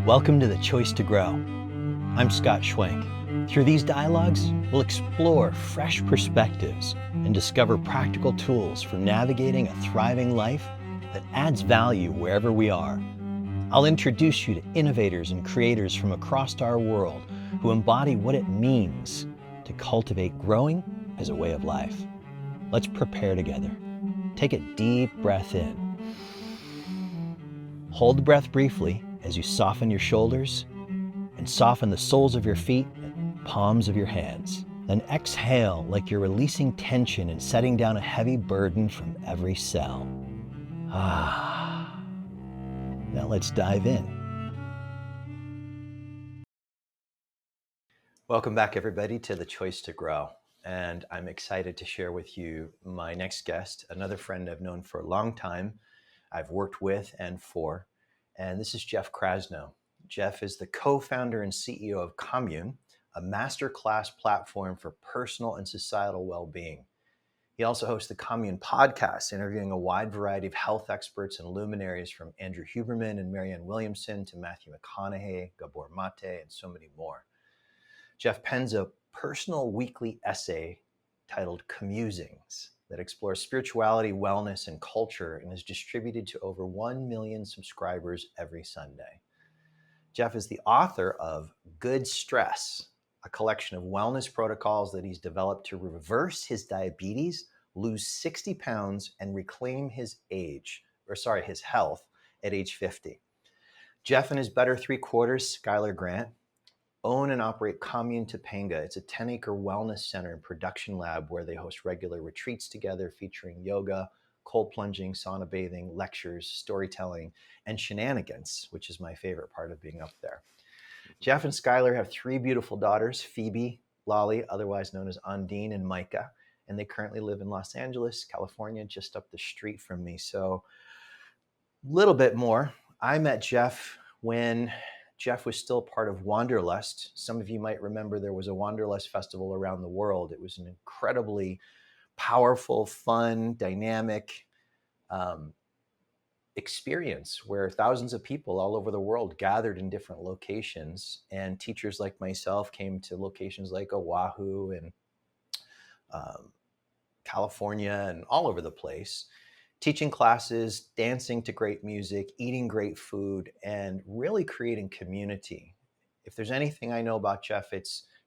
Welcome to The Choice to Grow. I'm Scott Schwenk. Through these dialogues, we'll explore fresh perspectives and discover practical tools for navigating a thriving life that adds value wherever we are. I'll introduce you to innovators and creators from across our world who embody what it means to cultivate growing as a way of life. Let's prepare together. Take a deep breath in. Hold the breath briefly as you soften your shoulders and soften the soles of your feet and palms of your hands. Then exhale like you're releasing tension and setting down a heavy burden from every cell. Now let's dive in. Welcome back, everybody, to The Choice to Grow. And I'm excited to share with you my next guest, another friend I've known for a long time, I've worked with and for, and this is Jeff Krasno. Jeff is the co-founder and CEO of Commune, a masterclass platform for personal and societal well-being. He also hosts the Commune podcast, interviewing a wide variety of health experts and luminaries from Andrew Huberman and Marianne Williamson to Matthew McConaughey, Gabor Mate, and so many more. Jeff pens a personal weekly essay titled Commusings that explores spirituality, wellness, and culture and is distributed to over 1 million subscribers every Sunday. Jeff is the author of Good Stress, a collection of wellness protocols that he's developed to reverse his diabetes, lose 60 pounds, and reclaim his health at age 50. Jeff and his better three-quarters, Schuyler Grant, own and operate Commune Topanga. It's a 10-acre wellness center and production lab where they host regular retreats together featuring yoga, cold plunging, sauna bathing, lectures, storytelling, and shenanigans, which is my favorite part of being up there. Jeff and Schuyler have 3 beautiful daughters, Phoebe, Lolly, otherwise known as Undine, and Micah, and they currently live in Los Angeles, California, just up the street from me. So a little bit more. I met Jeff when Jeff was still part of Wanderlust. Some of you might remember there was a Wanderlust festival around the world. It was an incredibly powerful, fun, dynamic experience where thousands of people all over the world gathered in different locations, and teachers like myself came to locations like Oahu and California and all over the place, teaching classes, dancing to great music, eating great food, and really creating community. If there's anything I know about Jeff,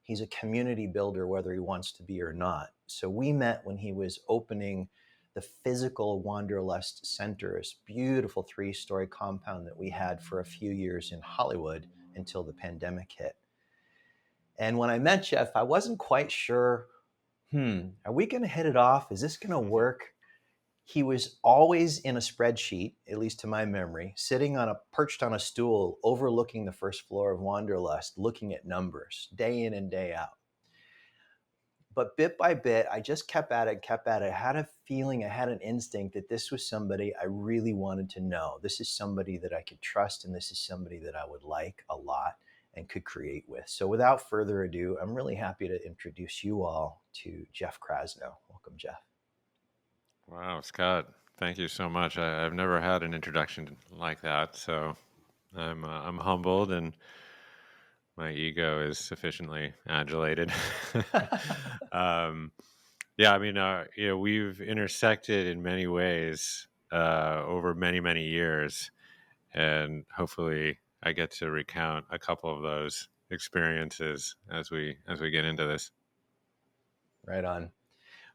he's a community builder, whether he wants to be or not. So we met when he was opening the physical Wanderlust Center, this beautiful 3-story compound that we had for a few years in Hollywood until the pandemic hit. And when I met Jeff, I wasn't quite sure, are we going to hit it off? Is this going to work? He was always in a spreadsheet, at least to my memory, perched on a stool overlooking the first floor of Wanderlust, looking at numbers day in and day out. But bit by bit, I just kept at it. I had a feeling, I had an instinct that this was somebody I really wanted to know. This is somebody that I could trust, and this is somebody that I would like a lot and could create with. So without further ado, I'm really happy to introduce you all to Jeff Krasno. Welcome, Jeff. Wow, Scott, thank you so much. I've never had an introduction like that, so I'm humbled, and my ego is sufficiently adulated. Yeah, I mean, we've intersected in many ways over many, many years, and hopefully I get to recount a couple of those experiences as we get into this. Right on.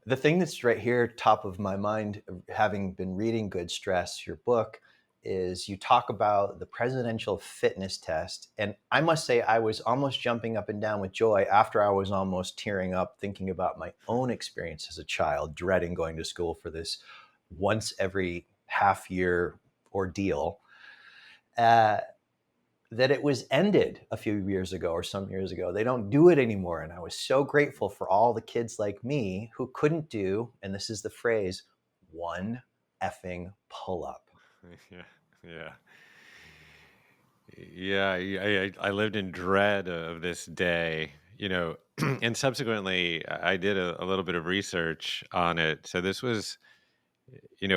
The thing that's right here, top of my mind, having been reading Good Stress, your book, is you talk about the presidential fitness test. And I must say, I was almost jumping up and down with joy after I was almost tearing up thinking about my own experience as a child, dreading going to school for this once every half year ordeal. That it was ended a few years ago or some years ago. They don't do it anymore. And I was so grateful for all the kids like me who couldn't do, and this is the phrase, one effing pull-up. Yeah. I lived in dread of this day, and subsequently I did a little bit of research on it. So this was,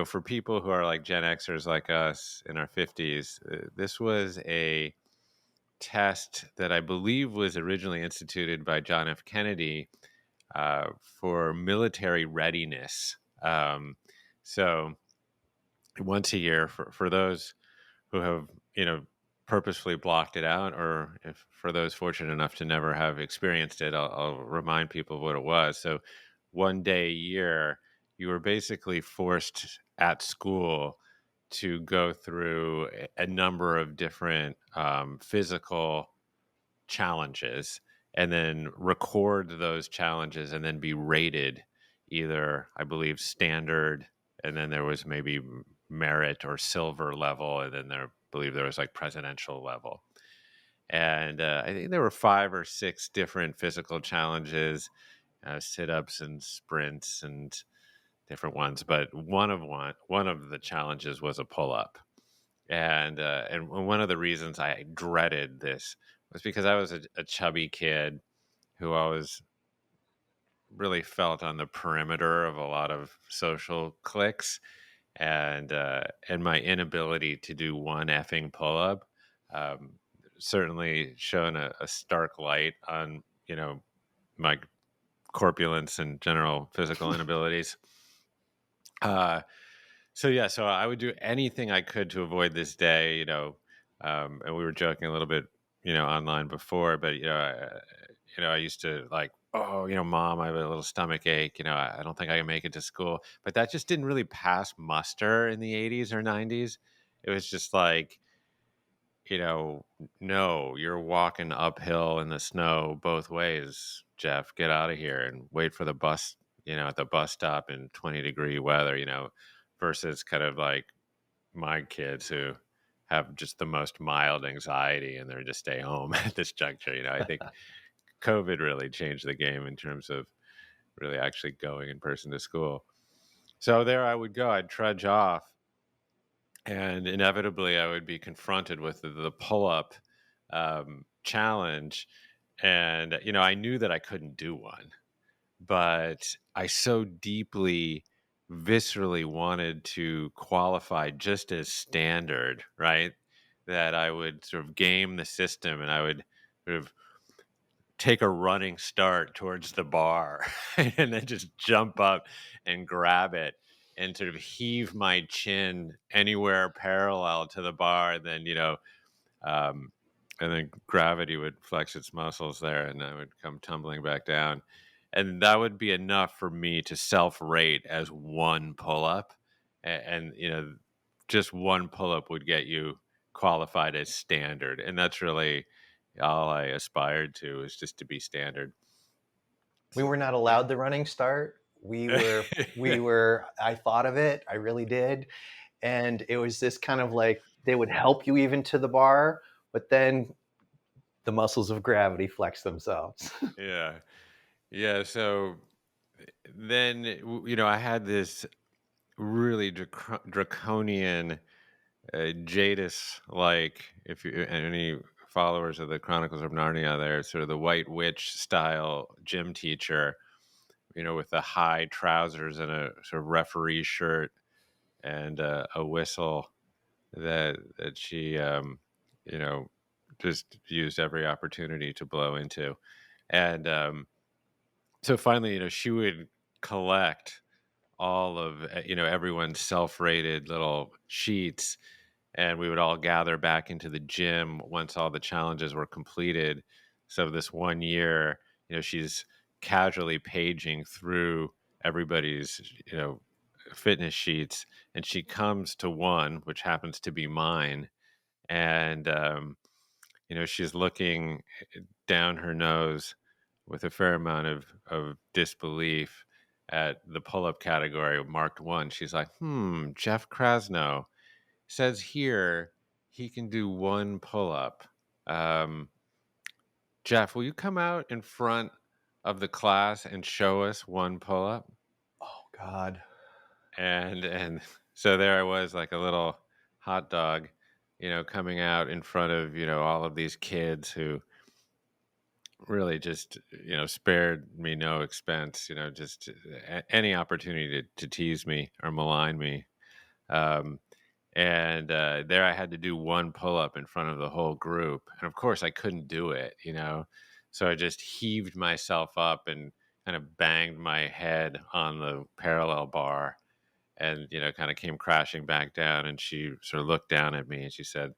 for people who are like Gen Xers like us in our 50s, this was a test that I believe was originally instituted by John F. Kennedy for military readiness. So once a year, for those who have, purposefully blocked it out, or if for those fortunate enough to never have experienced it, I'll remind people of what it was. So one day a year, you were basically forced at school to go through a number of different physical challenges, and then record those challenges and then be rated either, I believe, standard, and then there was maybe merit or silver level, and then I believe there was like presidential level. And I think there were 5 or 6 different physical challenges, sit-ups and sprints and different ones. But one of the challenges was a pull-up, and one of the reasons I dreaded this was because I was a chubby kid who always really felt on the perimeter of a lot of social cliques, and my inability to do one effing pull up um, certainly shone a stark light on my corpulence and general physical inabilities. So yeah, so I would do anything I could to avoid this day, and we were joking a little bit, online before, but I used to like, oh, mom, I have a little stomach ache, I don't think I can make it to school, but that just didn't really pass muster in the 80s or 90s. It was just like, no, you're walking uphill in the snow both ways, Jeff. Get out of here and wait for the bus, at the bus stop in 20-degree weather, versus kind of like my kids who have just the most mild anxiety and they're just stay home at this juncture. I think COVID really changed the game in terms of really actually going in person to school. So there I would go. I'd trudge off, and inevitably I would be confronted with the pull-up challenge, and I knew that I couldn't do one, but I so deeply, viscerally wanted to qualify just as standard, right? That I would sort of game the system, and I would sort of take a running start towards the bar and then just jump up and grab it and sort of heave my chin anywhere parallel to the bar. And then, um, and then gravity would flex its muscles there and I would come tumbling back down. And that would be enough for me to self rate as one pull up. And, just one pull up would get you qualified as standard. And that's really all I aspired to, is just to be standard. We were not allowed the running start. I thought of it, I really did. And it was this kind of like, they would help you even to the bar, but then the muscles of gravity flex themselves. Yeah. Yeah. So then, I had this really draconian Jadis, like, if you any followers of the Chronicles of Narnia, there, sort of the White Witch style gym teacher, with the high trousers and a sort of referee shirt and a whistle that she, you know, just used every opportunity to blow into. And so finally, she would collect all of, everyone's self-rated little sheets, and we would all gather back into the gym once all the challenges were completed. So this one year, she's casually paging through everybody's, fitness sheets, and she comes to one, which happens to be mine. And, she's looking down her nose with a fair amount of disbelief at the pull-up category marked 1. She's like, Jeff Krasno says here he can do one pull-up. Jeff, will you come out in front of the class and show us one pull-up? Oh God. And so there I was, like a little hot dog, coming out in front of, all of these kids who really just, spared me no expense, just any opportunity to tease me or malign me. Um, And there I had to do one pull up in front of the whole group. And of course, I couldn't do it, you know? So I just heaved myself up and kind of banged my head on the parallel bar and, you know, kind of came crashing back down. And she sort of looked down at me and she said,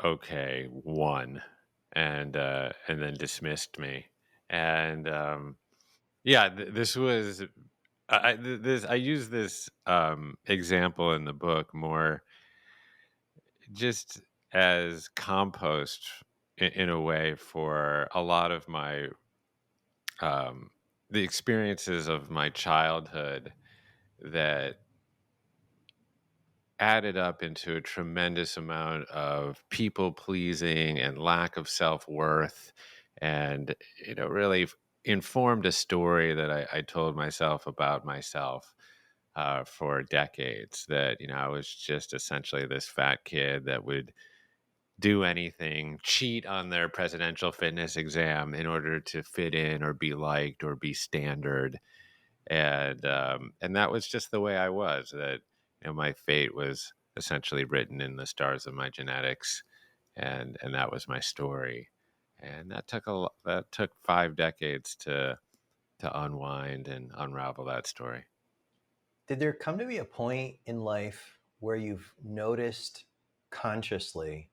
okay, one, and then dismissed me. And yeah, this was this I use this example in the book more just as compost in a way for a lot of my um, the experiences of my childhood that added up into a tremendous amount of people pleasing and lack of self-worth, and you know really informed a story that I told myself about myself for decades, that you know I was just essentially this fat kid that would do anything, cheat on their presidential fitness exam in order to fit in or be liked or be standard. And that was just the way I was. That you know, my fate was essentially written in the stars of my genetics, and that was my story. And that took 5 decades to unwind and unravel that story. Did there come to be a point in life where you've noticed consciously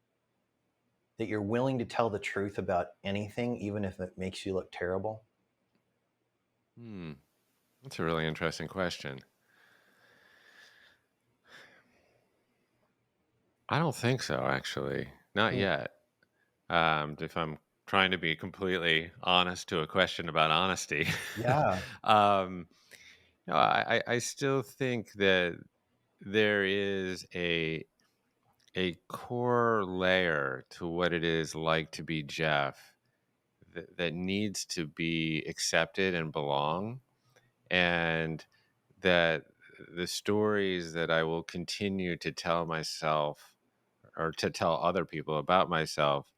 that you're willing to tell the truth about anything, even if it makes you look terrible? Hmm, that's a really interesting question. I don't think so, actually. Not Hmm. yet. If I'm trying to be completely honest to a question about honesty, Yeah. um, no, I still think that there is a core layer to what it is like to be Jeff that needs to be accepted and belong, and that the stories that I will continue to tell myself or to tell other people about myself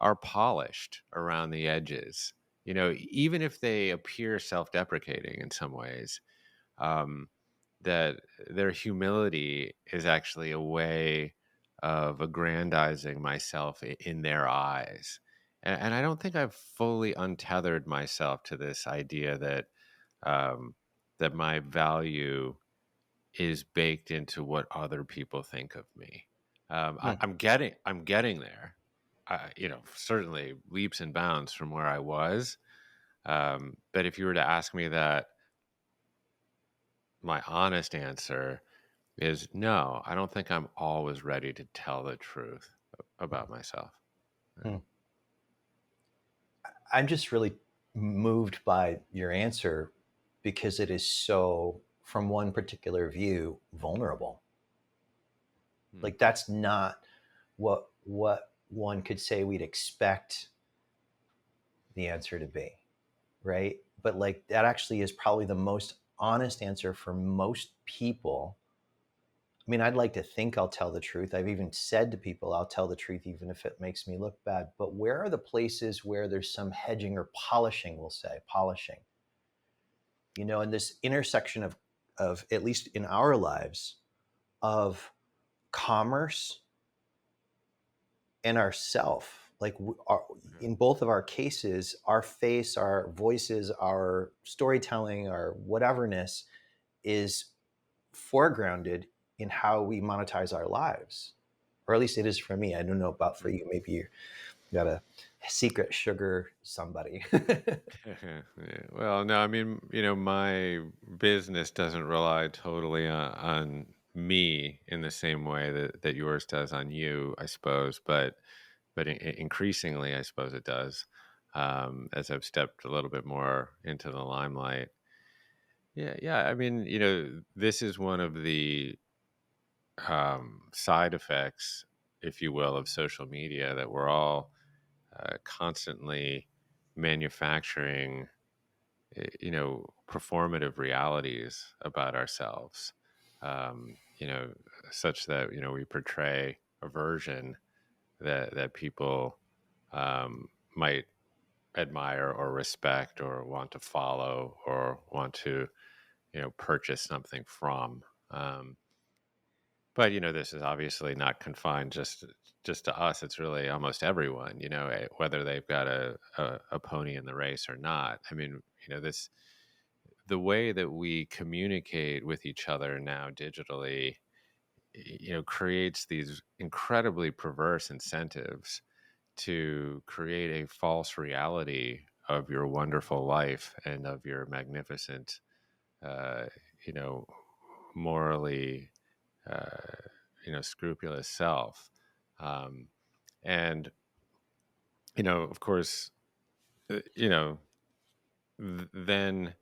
are polished around the edges. You know, even if they appear self-deprecating in some ways, um, that their humility is actually a way of aggrandizing myself in their eyes. And I don't think I've fully untethered myself to this idea that um, that my value is baked into what other people think of me. Hmm. I'm getting there. You know, certainly leaps and bounds from where I was. But if you were to ask me that, my honest answer is no. I don't think I'm always ready to tell the truth about myself. Hmm. I'm just really moved by your answer because it is so, from one particular view, vulnerable. Hmm. Like that's not what one could say we'd expect the answer to be, right? But like that actually is probably the most honest answer for most people. I mean, I'd like to think I'll tell the truth. I've even said to people I'll tell the truth even if it makes me look bad. But where are the places where there's some hedging or polishing, we'll say, polishing, in this intersection of at least in our lives, of commerce and ourself. Like in both of our cases, our face, our voices, our storytelling, our whateverness is foregrounded in how we monetize our lives, or at least it is for me. I don't know about for you. Maybe you got a secret sugar somebody. Yeah. Well, no, I mean, you know, my business doesn't rely totally on me in the same way that yours does on you, I suppose. But increasingly, I suppose it does, as I've stepped a little bit more into the limelight. Yeah, yeah. I mean, you know, this is one of the side effects, if you will, of social media, that we're all constantly manufacturing, you know, performative realities about ourselves, you know, such that, you know, we portray a version that people might admire or respect or want to follow or want to, you know, purchase something from. Um, But this is obviously not confined just to us. It's really almost everyone, whether they've got a pony in the race or not. I mean, this the way that we communicate with each other now digitally, creates these incredibly perverse incentives to create a false reality of your wonderful life and of your magnificent, uh, you know, morally, uh, scrupulous self. Um, and, of course, you know, then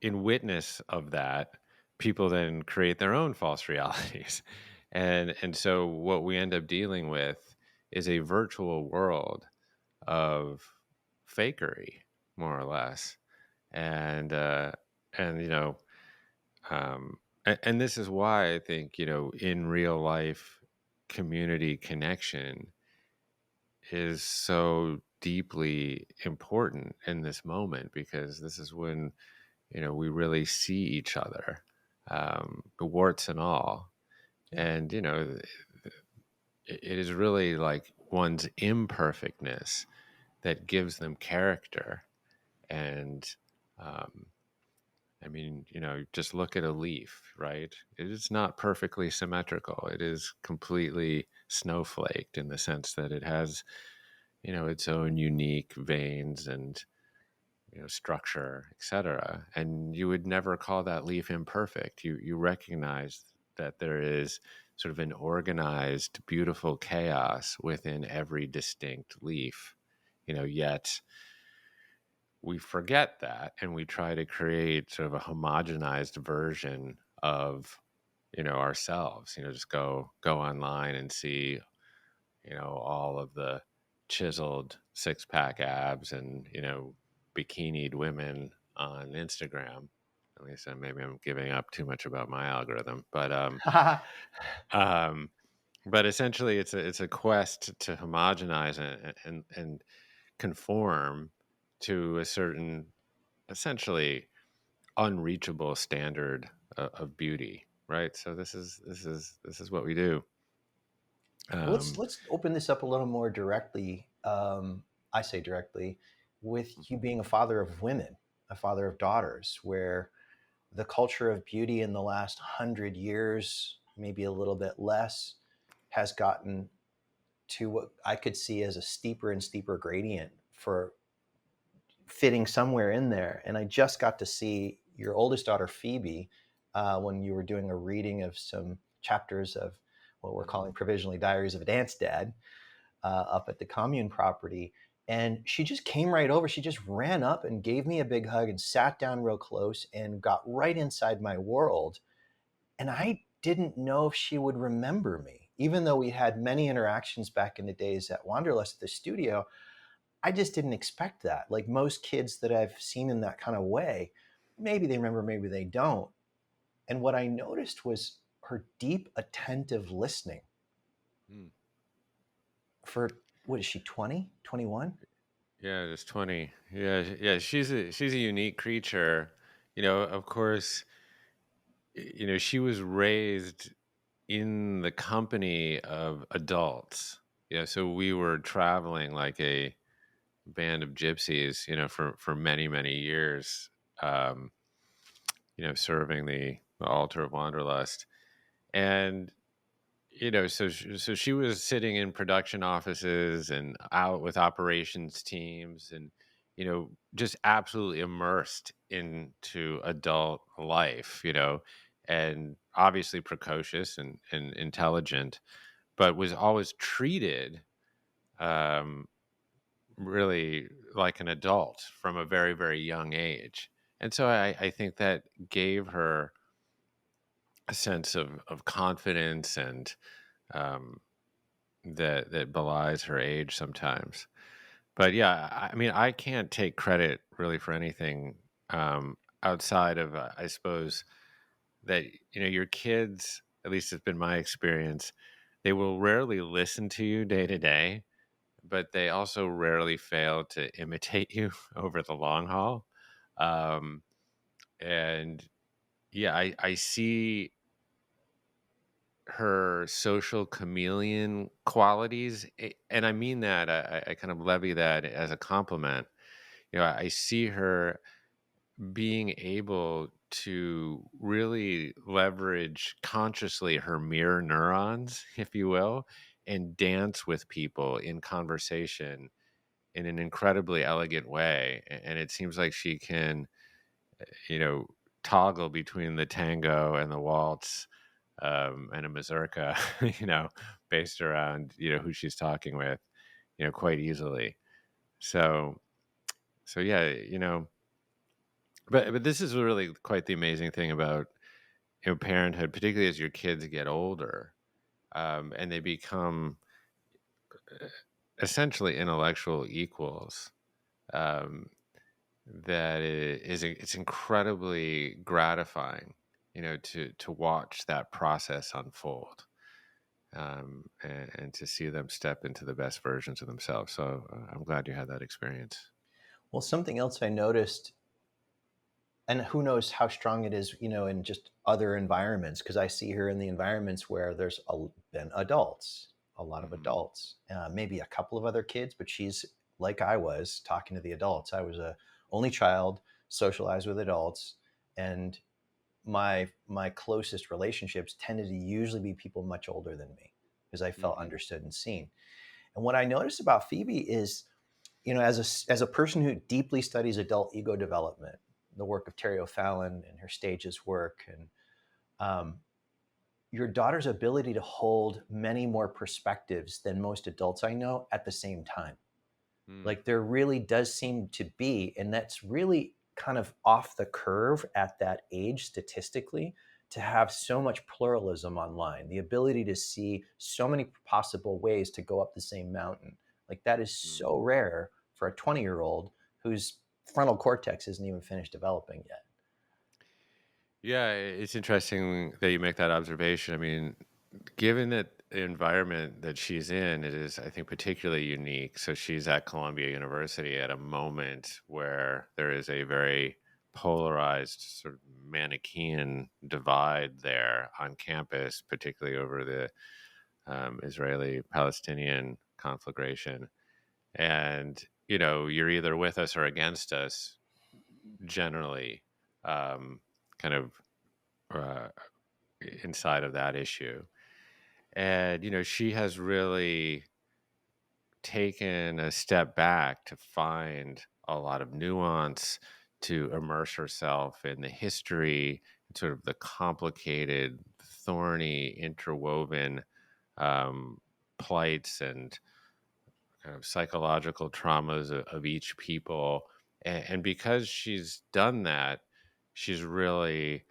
in witness of that, people then create their own false realities. And so what we end up dealing with is a virtual world of fakery, more or less. And and and this is why I think, in real life, community connection is so deeply important in this moment, because this is when, we really see each other, the warts and all. Yeah. And, it is really like one's imperfectness that gives them character. And, um, I mean, just look at a leaf, right? It is not perfectly symmetrical. It is completely snowflaked in the sense that it has, its own unique veins and, structure, etc. And you would never call that leaf imperfect. You recognize that there is sort of an organized, beautiful chaos within every distinct leaf, yet we forget that, and we try to create sort of a homogenized version of, ourselves. Just go online and see, all of the chiseled six-pack abs and, bikinied women on Instagram. At least maybe I'm giving up too much about my algorithm, um, but essentially it's a quest to homogenize and conform to a certain, essentially unreachable standard of beauty, right? So this is what we do. Well, let's Um, let's open this up a little more directly. I say directly, with you being a father of women, a father of daughters, where the culture of beauty in the last 100 years, maybe a little bit less, has gotten to what I could see as a steeper and steeper gradient for fitting somewhere in there. And I just got to see your oldest daughter, Phoebe, when you were doing a reading of some chapters of what we're calling provisionally Diaries of a Dance Dad up at the commune property. And she just came right over. She just ran up and gave me a big hug and sat down real close and got right inside my world. And I didn't know if she would remember me, even though we had many interactions back in the days at Wanderlust at the studio. I just didn't expect that. Like most kids that I've seen in that kind of way, maybe they remember, maybe they don't. And what I noticed was her deep, attentive listening mm, for, what is she, 20, 21? yeah, just 20. Yeah, yeah. She's a unique creature. Of course, she was raised in the company of adults. Yeah, so we were traveling like a band of gypsies, for many, many years, um, serving the altar of Wanderlust. And, so she was sitting in production offices and out with operations teams and, just absolutely immersed into adult life, and obviously precocious and intelligent, but was always treated, um, really like an adult from a very, very young age. And so I think that gave her a sense of confidence, and um, that belies her age sometimes. But yeah, I mean, I can't take credit really for anything, outside of, I suppose, that, your kids, at least it's been my experience, they will rarely listen to you day to day, but they also rarely fail to imitate you over the long haul. Um, and yeah, I see her social chameleon qualities, and I mean that, I kind of levy that as a compliment. I see her being able to really leverage consciously her mirror neurons, if you will, and dance with people in conversation in an incredibly elegant way. And it seems like she can, you know, toggle between the tango and the waltz, and a mazurka, based around, who she's talking with, quite easily. So, so yeah, but this is really quite the amazing thing about parenthood, particularly as your kids get older, and they become essentially intellectual equals. Um, that it's incredibly gratifying, to watch that process unfold, and to see them step into the best versions of themselves. So I'm glad you had that experience. Well, something else I noticed, and who knows how strong it is, in just other environments, because I see her in the environments where been adults, a lot of Hmm. adults, maybe a couple of other kids, but she's like I was talking to the adults. I was a only child, socialized with adults, and my closest relationships tended to usually be people much older than me because I felt Hmm. understood and seen. And what I noticed about Phoebe is, as a person who deeply studies adult ego development, the work of Terry O'Fallon and her stages work, and um, your daughter's ability to hold many more perspectives than most adults I know at the same time. Mm. Like there really does seem to be, and that's really kind of off the curve at that age statistically, to have so much pluralism online, the ability to see so many possible ways to go up the same mountain. Like that is Mm. so rare for a 20-year-old whose frontal cortex isn't even finished developing yet. Yeah, it's interesting that you make that observation. I mean, given that the environment that she's in, it is, I think, particularly unique. So she's at Columbia University at a moment where there is a very polarized, sort of Manichaean divide there on campus, particularly over the Israeli-Palestinian conflagration. And you're either with us or against us, generally, um, kind of uh, inside of that issue. And she has really taken a step back to find a lot of nuance, to immerse herself in the history, sort of the complicated, thorny, interwoven, um, plights and kind of psychological traumas of each people. And because she's done that, she's really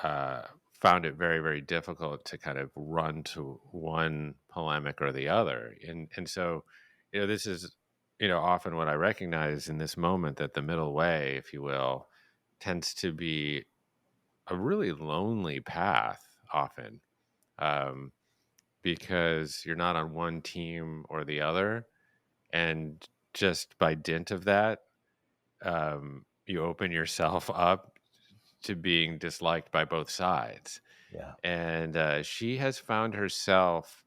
uh, found it very, very difficult to kind of run to one polemic or the other. And so, this is, often what I recognize in this moment, that the middle way, if you will, tends to be a really lonely path often, um, because you're not on one team or the other. And just by dint of that, you open yourself up to being disliked by both sides. Yeah. And she has found herself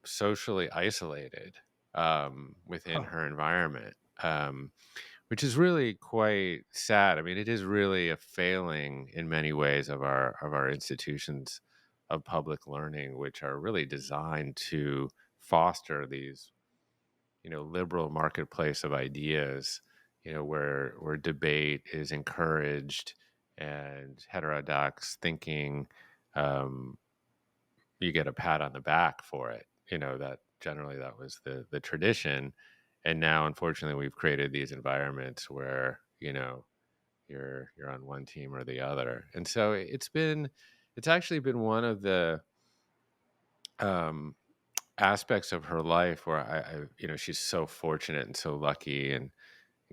socially isolated, within Huh. her environment, which is really quite sad. I mean, it is really a failing in many ways of our institutions of public learning, which are really designed to foster these liberal marketplace of ideas, where debate is encouraged and heterodox thinking, um, you get a pat on the back for it. That generally that was the tradition, and now unfortunately we've created these environments where you're on one team or the other, and so it's actually been one of the um, aspects of her life where she's so fortunate and so lucky and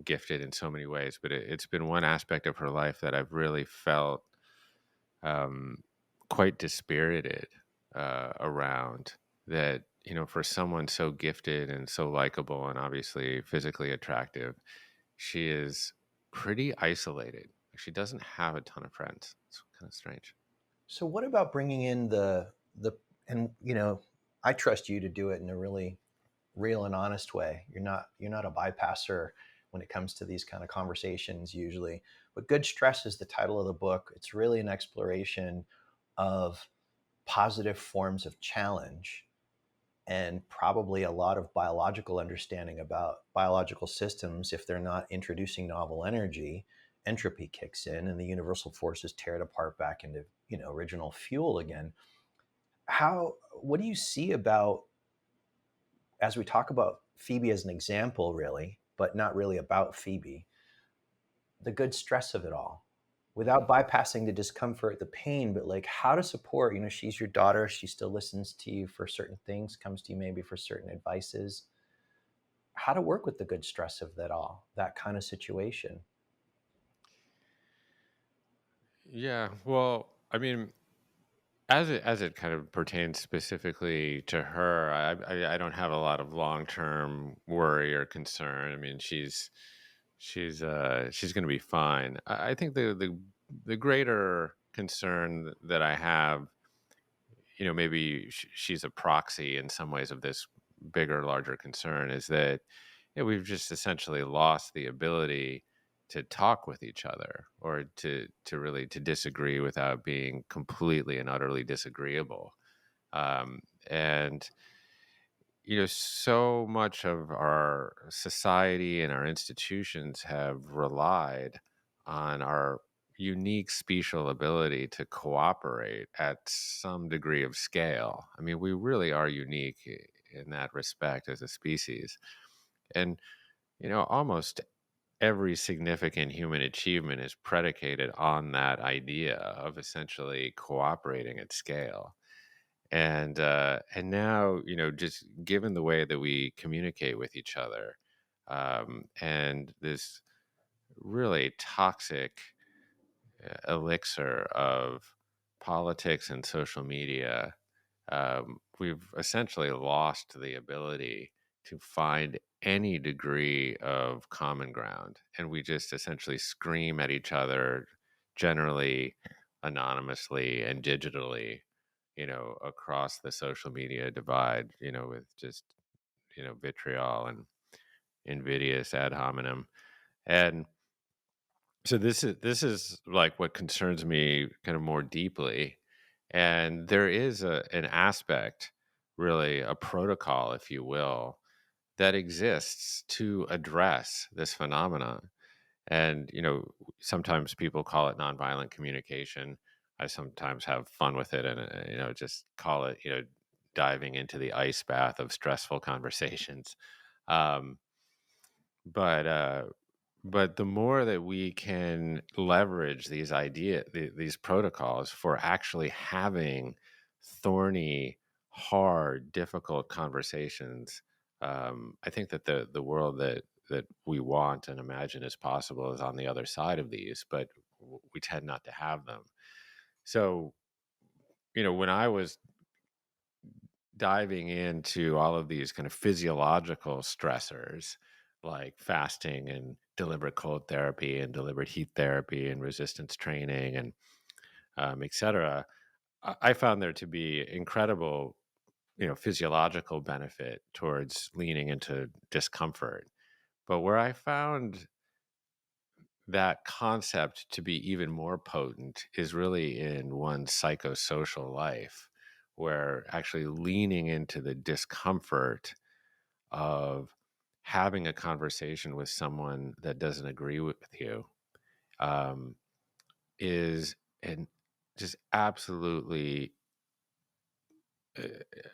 gifted in so many ways, but it's been one aspect of her life that I've really felt um, quite dispirited around. That for someone so gifted and so likable and obviously physically attractive, she is pretty isolated. She doesn't have a ton of friends. It's kind of strange. So what about bringing in the and I trust you to do it in a really real and honest way. You're not a bypasser when it comes to these kind of conversations usually. But Good Stress is the title of the book. It's really an exploration of positive forms of challenge and probably a lot of biological understanding about biological systems. If they're not introducing novel energy, entropy kicks in and the universal forces tear it apart back into original fuel again. How What do you see about, as we talk about Phoebe as an example, really, but not really about Phoebe, the good stress of it all, without bypassing the discomfort, the pain, but like how to support? She's your daughter. She still listens to you for certain things, comes to you maybe for certain advices. How to work with the good stress of that all, that kind of situation. Yeah, well, I mean, as it kind of pertains specifically to her, I don't have a lot of long term worry or concern. I mean, she's going to be fine. I think the greater concern that I have, maybe she's a proxy in some ways of this bigger, larger concern, is that we've just essentially lost the ability to talk with each other, or to really to disagree without being completely and utterly disagreeable. And so much of our society and our institutions have relied on our unique special ability to cooperate at some degree of scale. I mean, we really are unique in that respect as a species. And, almost every significant human achievement is predicated on that idea of essentially cooperating at scale. And now, just given the way that we communicate with each other, and this really toxic elixir of politics and social media, we've essentially lost the ability to find any degree of common ground. And we just essentially scream at each other, generally anonymously and digitally, across the social media divide, with just, vitriol and invidious ad hominem. And so this is like what concerns me kind of more deeply. And there is an aspect, really a protocol, if you will, that exists to address this phenomenon. And sometimes people call it nonviolent communication. I sometimes have fun with it, and just call it diving into the ice bath of stressful conversations. um, but but the more that we can leverage these protocols for actually having thorny, hard, difficult conversations, I think that the world that we want and imagine is possible is on the other side of these, but we tend not to have them. So, when I was diving into all of these kind of physiological stressors like fasting and deliberate cold therapy and deliberate heat therapy and resistance training and et cetera, I found there to be incredible, physiological benefit towards leaning into discomfort. But where I found that concept to be even more potent is really in one's psychosocial life, where actually leaning into the discomfort of having a conversation with someone that doesn't agree with you, um, is an just absolutely uh,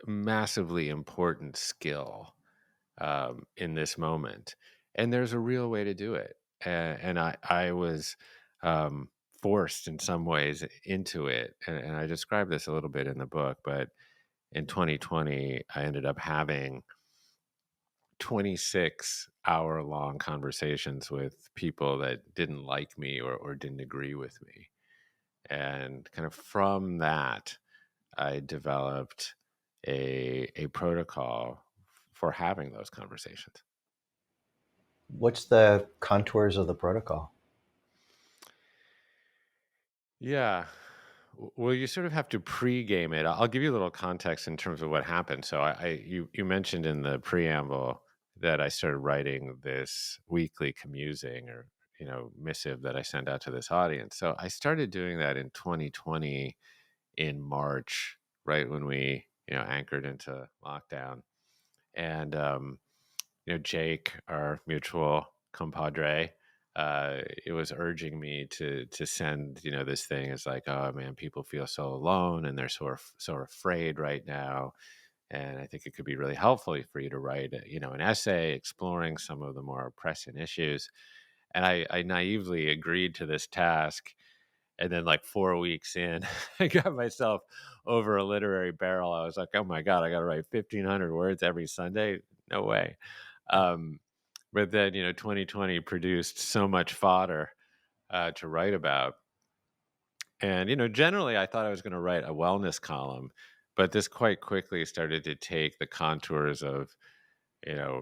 massively important skill in this moment. And there's a real way to do it. And I was um, forced in some ways into it. And I describe this a little bit in the book, but in 2020, I ended up having 26-hour long conversations with people that didn't like me or didn't agree with me. And kind of from that, I developed a protocol for having those conversations. What's the contours of the protocol? Yeah. Well, you sort of have to pre-game it. I'll give you a little context in terms of what happened. So you mentioned in the preamble that I started writing this weekly commusing or missive that I send out to this audience. So I started doing that in 2020 in March, right when we anchored into lockdown. And Jake, our mutual compadre, it was urging me to send this thing. It's like, oh man, people feel so alone and they're so afraid right now, and I think it could be really helpful for you to write an essay exploring some of the more pressing issues. And I naively agreed to this task, and then like 4 weeks in, I got myself over a literary barrel. I was like, oh my god, I got to write 1,500 words every Sunday. No way. um, but then 2020 produced so much fodder to write about. And generally I thought I was going to write a wellness column, but this quite quickly started to take the contours of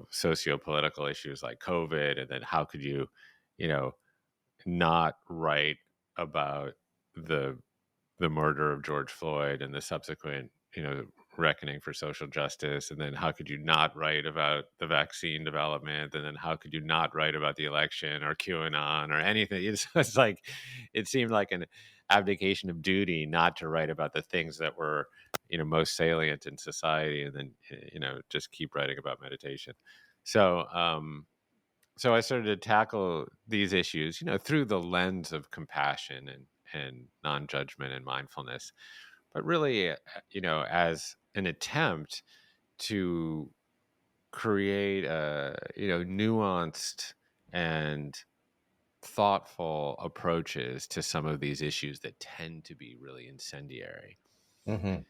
socio-political issues like COVID, and then how could you you know not write about the the murder of George Floyd and the subsequent, reckoning for social justice. And then how could you not write about the vaccine development? And then how could you not write about the election or QAnon or anything? It's like, it seemed like an abdication of duty not to write about the things that were, most salient in society, and then, just keep writing about meditation. So, I started to tackle these issues, through the lens of compassion and non-judgment and mindfulness, but really, as an attempt to create nuanced and thoughtful approaches to some of these issues that tend to be really incendiary. Mm-hmm.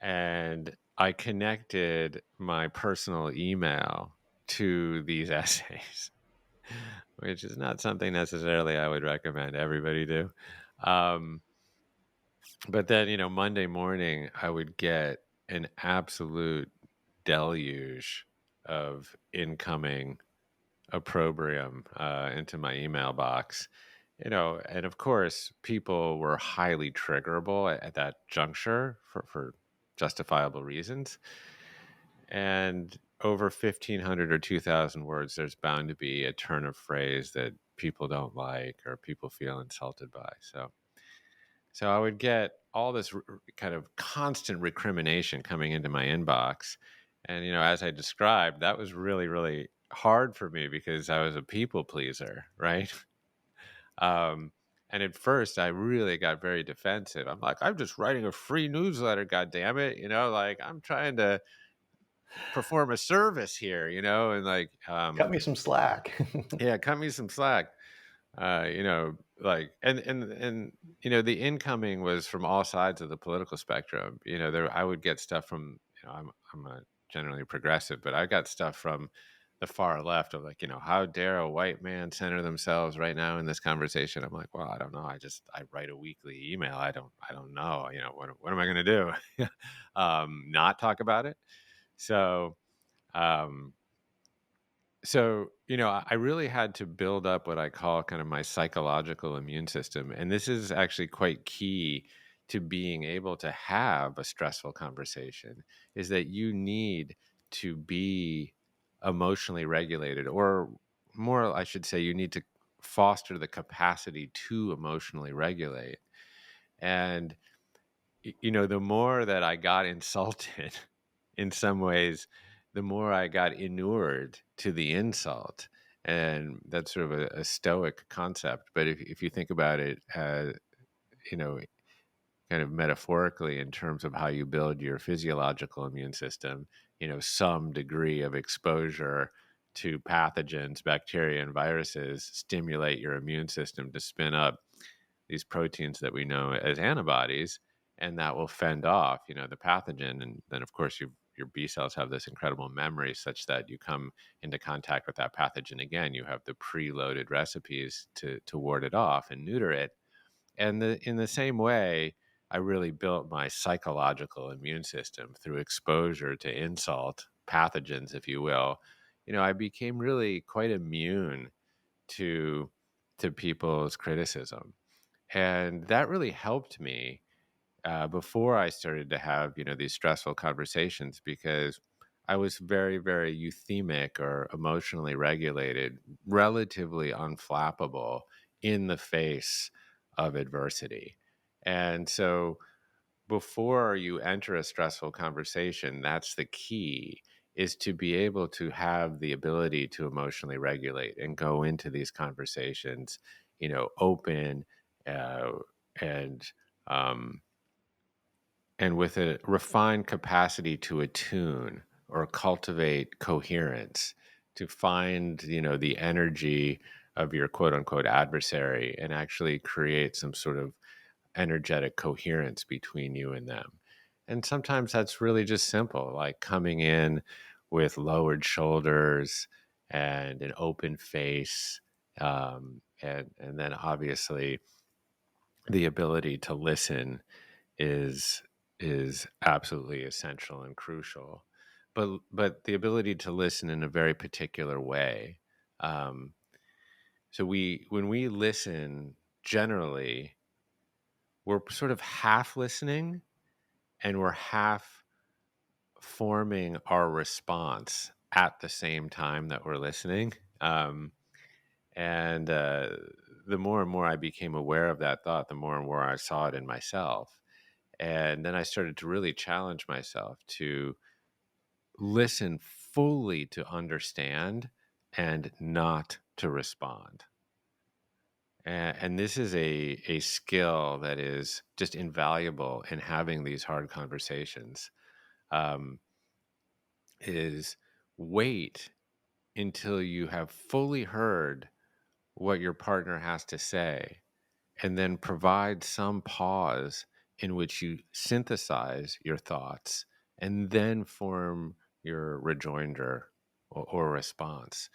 And I connected my personal email to these essays, which is not something necessarily I would recommend everybody do. Um, but then, Monday morning, I would get an absolute deluge of incoming opprobrium into my email box. And of course, people were highly triggerable at that juncture for justifiable reasons. And over 1,500 or 2,000 words, there's bound to be a turn of phrase that people don't like or people feel insulted by. So I would get all this kind of constant recrimination coming into my inbox. And, as I described, that was really, really hard for me because I was a people pleaser, right? Um, and at first, I really got very defensive. I'm like, I'm just writing a free newsletter, God damn it. Like, I'm trying to perform a service here, and like, Cut me some slack. yeah, cut me some slack. Like, and the incoming was from all sides of the political spectrum. There I would get stuff from, I'm a generally progressive, but I got stuff from the far left of like, how dare a white man center themselves right now in this conversation? I'm like, well, I don't know. I write a weekly email. I don't know. What am I going to do? Not talk about it. So, um, I really had to build up what I call kind of my psychological immune system. And this is actually quite key to being able to have a stressful conversation, is that you need to be emotionally regulated, or more, I should say, you need to foster the capacity to emotionally regulate. And, the more that I got insulted in some ways, the more I got inured to the insult. And that's sort of a stoic concept. But if you think about it, you know, kind of metaphorically in terms of how you build your physiological immune system, some degree of exposure to pathogens, bacteria, and viruses stimulate your immune system to spin up these proteins that we know as antibodies, and that will fend off, the pathogen. And then, of course, your B cells have this incredible memory such that you come into contact with that pathogen again, you have the preloaded recipes to ward it off and neuter it. And in the same way, I really built my psychological immune system through exposure to insult, pathogens, if you will. I became really quite immune to people's criticism, and that really helped me before I started to have, these stressful conversations, because I was very, very euthemic or emotionally regulated, relatively unflappable in the face of adversity. And so before you enter a stressful conversation, that's the key, is to be able to have the ability to emotionally regulate and go into these conversations, open, uh, and um, and with a refined capacity to attune or cultivate coherence, to find, the energy of your quote unquote adversary and actually create some sort of energetic coherence between you and them. And sometimes that's really just simple, like coming in with lowered shoulders and an open face. And then obviously the ability to listen is is absolutely essential and crucial, but the ability to listen in a very particular way. um, so when we listen, generally we're sort of half listening, and we're half forming our response at the same time that we're listening. And The more and more I became aware of that thought, the more and more I saw it in myself. And then I started to really challenge myself to listen fully, to understand, and not to respond. And this is a skill that is just invaluable in having these hard conversations. Um, is wait until you have fully heard what your partner has to say, and then provide some pause in which you synthesize your thoughts and then form your rejoinder or response.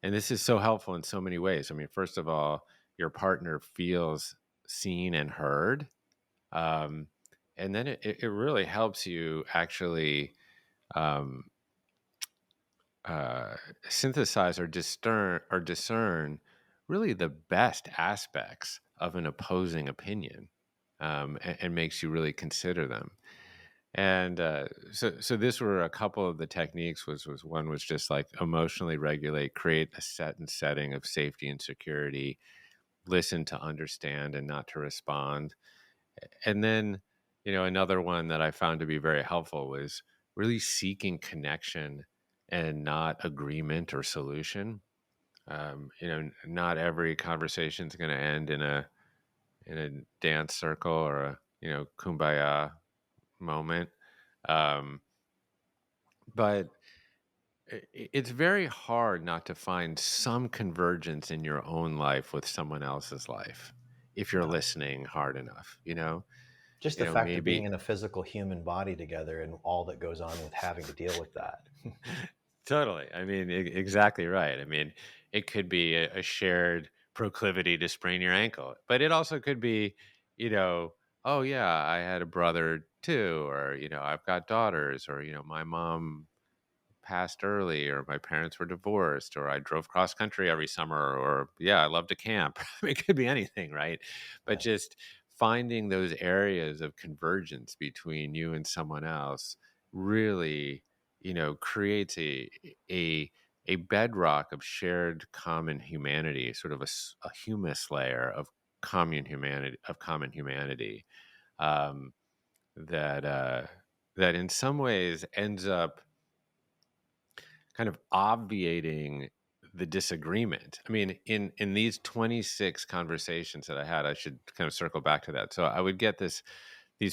And this is so helpful in so many ways. I mean, first of all, your partner feels seen and heard. Um, and then it really helps you actually um, uh, synthesize or discern really the best aspects of an opposing opinion, and makes you really consider them. And so this were a couple of the techniques. Was one was just like emotionally regulate, create a setting of safety and security, listen to understand and not to respond. And then, another one that I found to be very helpful was really seeking connection and not agreement or solution. Not every conversation is going to end in a dance circle or a kumbaya moment. Um, but it's very hard not to find some convergence in your own life with someone else's life if you're Yeah. listening hard enough. Just the fact of being Maybe in a physical human body together and all that goes on with having to deal with that. totally. I mean, exactly right. I mean, it could be a shared proclivity to sprain your ankle, but it also could be, you know, oh yeah, I had a brother too, or I've got daughters, or my mom passed early, or my parents were divorced, or I drove cross country every summer, or yeah, I love to camp. It could be anything, right? But Right. just finding those areas of convergence between you and someone else really, creates a a bedrock of shared common humanity, sort of a humus layer of common humanity, um, that that in some ways ends up kind of obviating the disagreement. I mean, in these 26 conversations that I had, I should kind of circle back to that. So I would get these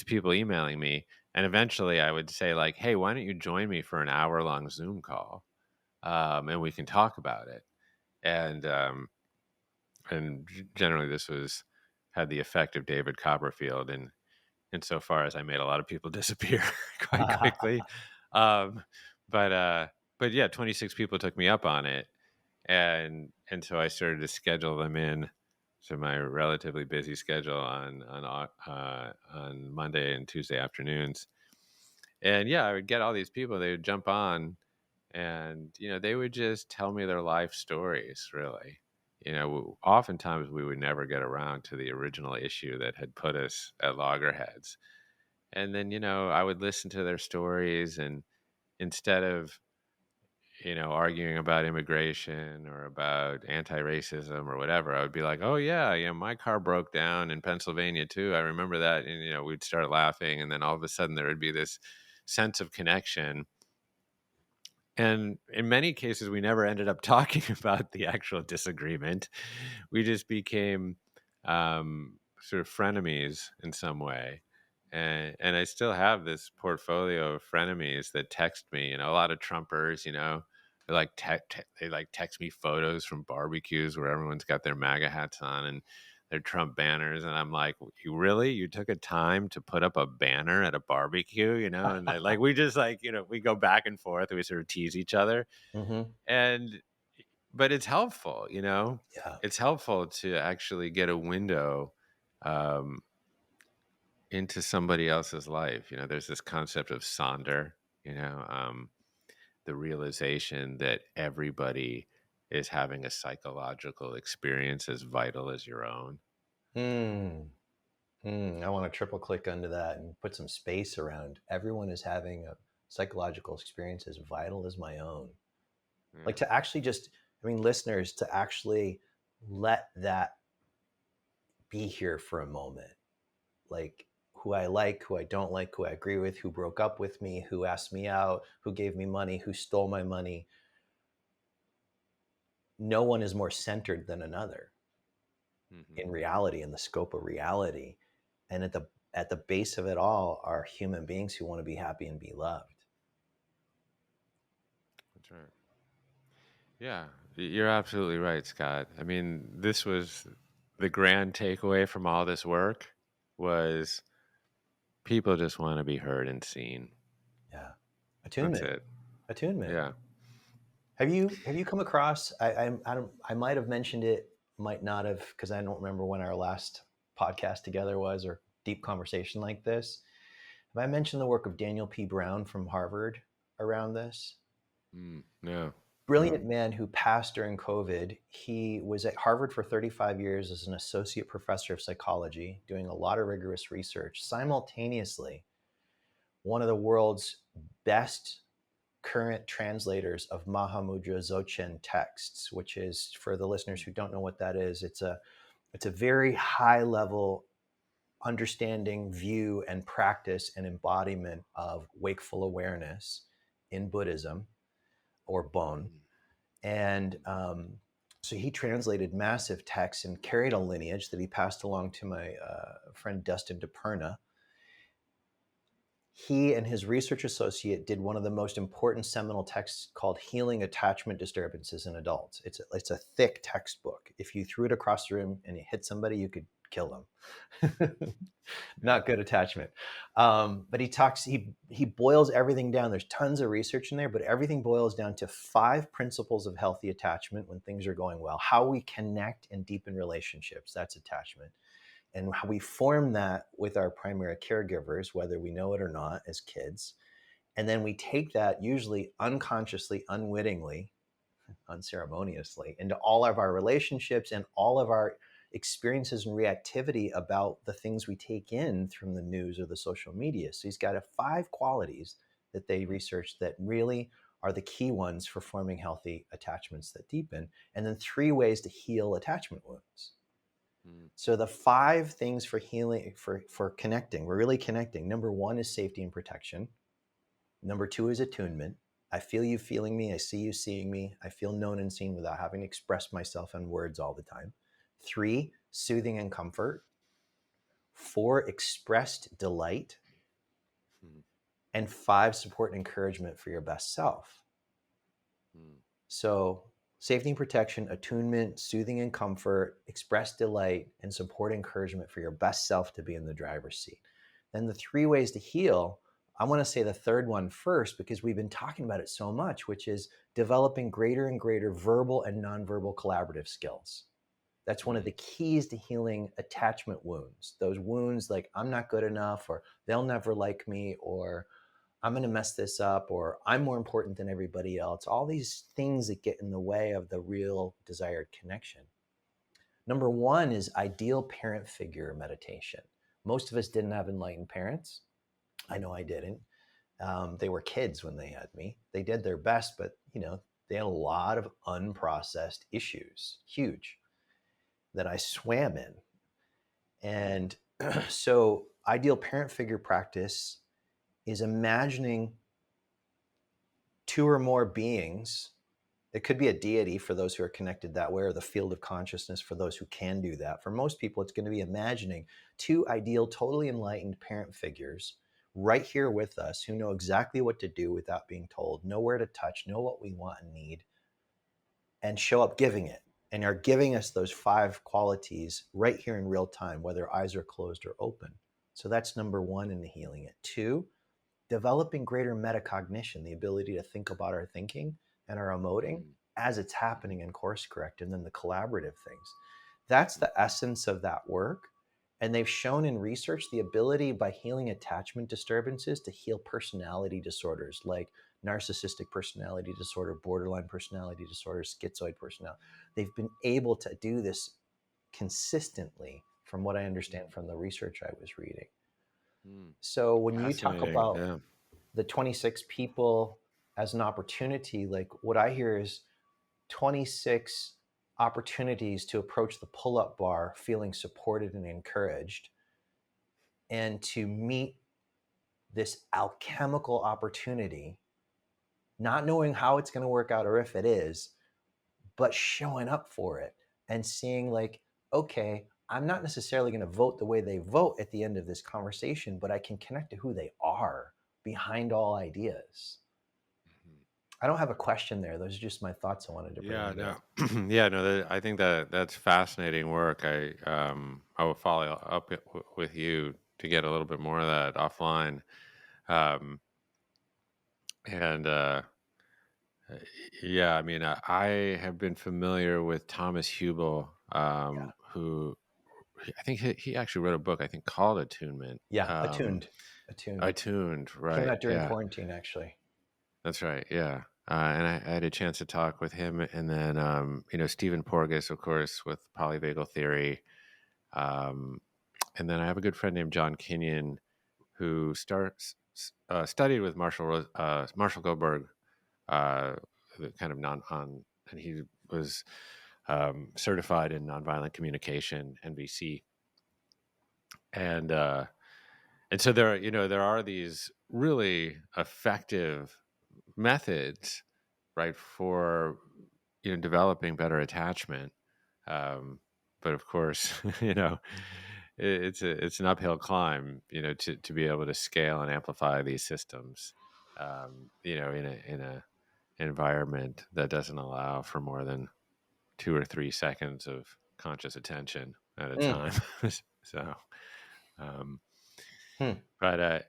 people emailing me, and eventually I would say like, "Hey, why don't you join me for an hour-long Zoom call, and we can talk about it." And generally this was had the effect of David Copperfield, and insofar as I made a lot of people disappear quite quickly. Um, but but yeah, 26 people took me up on it, and so I started to schedule them in to my relatively busy schedule on Monday and Tuesday afternoons. And yeah, I would get all these people. They would jump on, and they would just tell me their life stories. Really, oftentimes we would never get around to the original issue that had put us at loggerheads. And then, I would listen to their stories, and instead of, arguing about immigration or about anti-racism or whatever, I would be like, "Oh yeah, my car broke down in Pennsylvania too. I remember that." And we'd start laughing, and then all of a sudden there would be this sense of connection. And in many cases, we never ended up talking about the actual disagreement. We just became sort of frenemies in some way. And I still have this portfolio of frenemies that text me. A lot of Trumpers, they like text me photos from barbecues where everyone's got their MAGA hats on and their Trump banners, and I'm like, you took a time to put up a banner at a barbecue, and like we just like we go back and forth, we sort of tease each other, Mm-hmm. and but it's helpful, Yeah. it's helpful to actually get a window um, into somebody else's life. There's this concept of sonder, the realization that everybody is having a psychological experience as vital as your own. Mm. I want to triple click under that and put some space around. Everyone is having a psychological experience as vital as my own. Like Yeah. to actually just, I mean, listeners, to actually let that be here for a moment. Like who I don't like, who I agree with, who broke up with me, who asked me out, who gave me money, who stole my money. No one is more centered than another Hmm. in reality, in the scope of reality. And at the base of it all are human beings who want to be happy and be loved. That's right. Yeah, you're absolutely right, Scott. I mean, this was the grand takeaway from all this work was people just want to be heard and seen. Yeah. That's Attunement. it. Attunement. Yeah. Have you come across? I don't. I might have mentioned it. Might not have because I don't remember when our last podcast together was or deep conversation like this. Have I mentioned the work of Daniel P. Brown from Harvard around this? No. No. Brilliant man who passed during COVID. He was at Harvard for 35 years as an associate professor of psychology, doing a lot of rigorous research. Simultaneously, one of the world's best current translators of Mahamudra Dzogchen texts, which is, for the listeners who don't know what that is, it's a very high level understanding, view, and practice and embodiment of wakeful awareness in Buddhism or Bon. And so he translated massive texts and carried a lineage that he passed along to my friend Dustin DePerna. He and his research associate did one of the most important seminal texts called Healing Attachment Disturbances in Adults. It's a thick textbook. If you threw it across the room and you hit somebody, you could kill them. Yeah. Not good attachment. But he boils everything down. There's tons of research in there, but everything boils down to 5 principles of healthy attachment when things are going well. How we connect and deepen relationships, that's attachment, and how we form that with our primary caregivers, whether we know it or not, as kids. And then we take that, usually unconsciously, unwittingly, unceremoniously, into all of our relationships and all of our experiences and reactivity about the things we take in from the news or the social media. So he's got 5 qualities that they researched that really are the key ones for forming healthy attachments that deepen, and then 3 ways to heal attachment wounds. Mm. So the 5 things for healing, for connecting, we're really connecting. Number 1 is safety and protection. Number 2 is attunement. I feel you feeling me. I see you seeing me. I feel known and seen without having to express myself in words all the time. 3, soothing and comfort. 4, expressed delight. Mm. And 5, support and encouragement for your best self. Mm. So safety and protection, attunement, soothing and comfort, express delight, and support encouragement for your best self to be in the driver's seat. Then the 3 ways to heal, I want to say the third one first because we've been talking about it so much, which is developing greater and greater verbal and nonverbal collaborative skills. That's one of Mm. the keys to healing attachment wounds. Those wounds like I'm not good enough, or they'll never like me, or I'm going to mess this up, or I'm more important than everybody else. All these things that get in the way of the real desired connection. Number 1 is ideal parent figure meditation. Most of us didn't have enlightened parents. I know I didn't. They were kids when they had me. They did their best, but they had a lot of unprocessed issues, huge, that I swam in. Mm, And so, ideal parent figure practice is imagining two or more beings. It could be a deity for those who are connected that way, or the field of consciousness for those who can do that. For most people, it's going to be imagining two ideal, totally enlightened parent figures right here with us who know exactly what to do without being told, know where to touch, know what we want and need, and show up giving it. And are giving us those five qualities right here in real time, whether eyes are closed or open. So that's number one in the healing it. Two, developing greater metacognition, the ability to think about our thinking and our emoting mm, as it's happening and course correct, and then the collaborative things. That's the mhm, essence of that work. And they've shown in research the ability by healing attachment disturbances to heal personality disorders like narcissistic personality disorder, borderline personality disorder, schizoid personality. They've been able to do this consistently, from what I understand mm, from the research I was reading. mm. So when you talk Fascinating. about Yeah. the 26 people as an opportunity, like what I hear is 26 opportunities to approach the pull-up bar feeling supported and encouraged, and to meet this alchemical opportunity, not knowing how it's going to work out or if it is, but showing up for it and seeing like, okay, I'm not necessarily going to vote the way they vote at the end of this conversation, but I can connect to who they are behind all ideas. Mhm. I don't have a question there. Those are just my thoughts I wanted to bring Yeah, into no, it. yeah, no. I think that's fascinating work. I will follow up with you to get a little bit more of that offline. Um, and yeah, I mean, I have been familiar with Thomas Hubel, Yeah. who I think he actually wrote a book I think called Attunement. Yeah. Attuned. Attuned, Came right? out during Yeah, quarantine, actually. that's right. Yeah. And I had a chance to talk with him, and then Stephen Porges, of course, with polyvagal theory. Um, and then I have a good friend named John Kenyon who studied with Marshall Goldberg, the kind of and he was certified in nonviolent communication, NVC, and so there are these really effective methods, right, for developing better attachment. But of course, it's an uphill climb, to be able to scale and amplify these systems, in a environment that doesn't allow for more than 2 or 3 seconds of conscious attention at a Mm. time. So, um, Hmm. but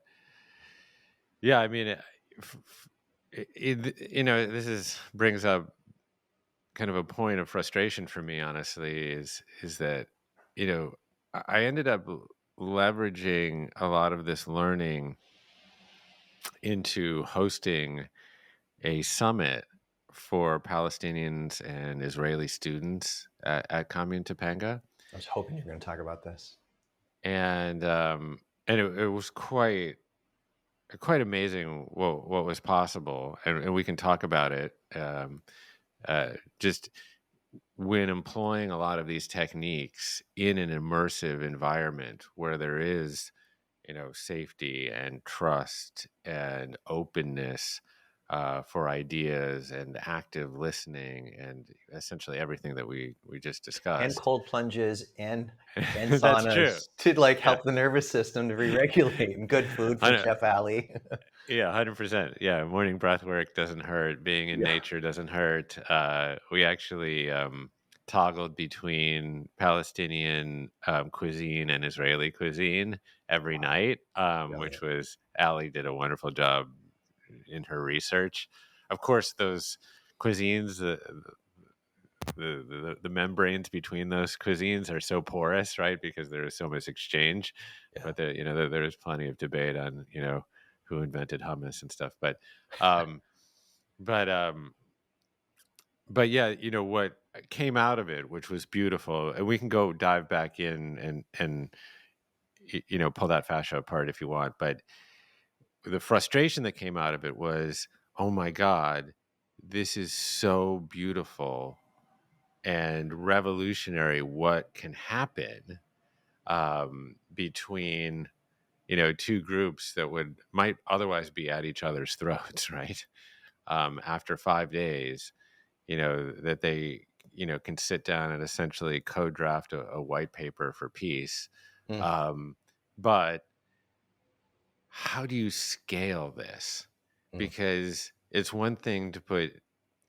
yeah, I mean, this brings up kind of a point of frustration for me, honestly, is that you know I ended up leveraging a lot of this learning into hosting a summit for Palestinians and Israeli students at Commune Topanga, I was hoping you were going to talk about this. and it was quite amazing what was possible, and we can talk about it. Just when employing a lot of these techniques in an immersive environment where there is safety and trust and openness for ideas and active listening and essentially everything that we just And discussed. cold plunges and That's true. saunas to like Yeah. help the nervous system to re-regulate, and good food I from know. Chef Ali. Yeah, 100%. Yeah, morning breath work doesn't hurt. Being in Yeah. nature doesn't hurt. We actually toggled between Palestinian cuisine and Israeli cuisine every Wow. night, which Brilliant. was Ali did a wonderful job in her research. Of course, those cuisines, the membranes between those cuisines are so porous, right? Because there is so much exchange. Yeah. But there is plenty of debate on who invented hummus and stuff. Um, but um, but yeah, what came out of it, which was beautiful, and we can go dive back in and pull that fascia apart if you want. But the frustration that came out of it was, oh my God, this is so beautiful and revolutionary what can happen between two groups that might otherwise be at each other's throats, right? After 5 days, that they can sit down and essentially co-draft a white paper for peace. Mm, um, but how do you scale this? mm, Because it's one thing to put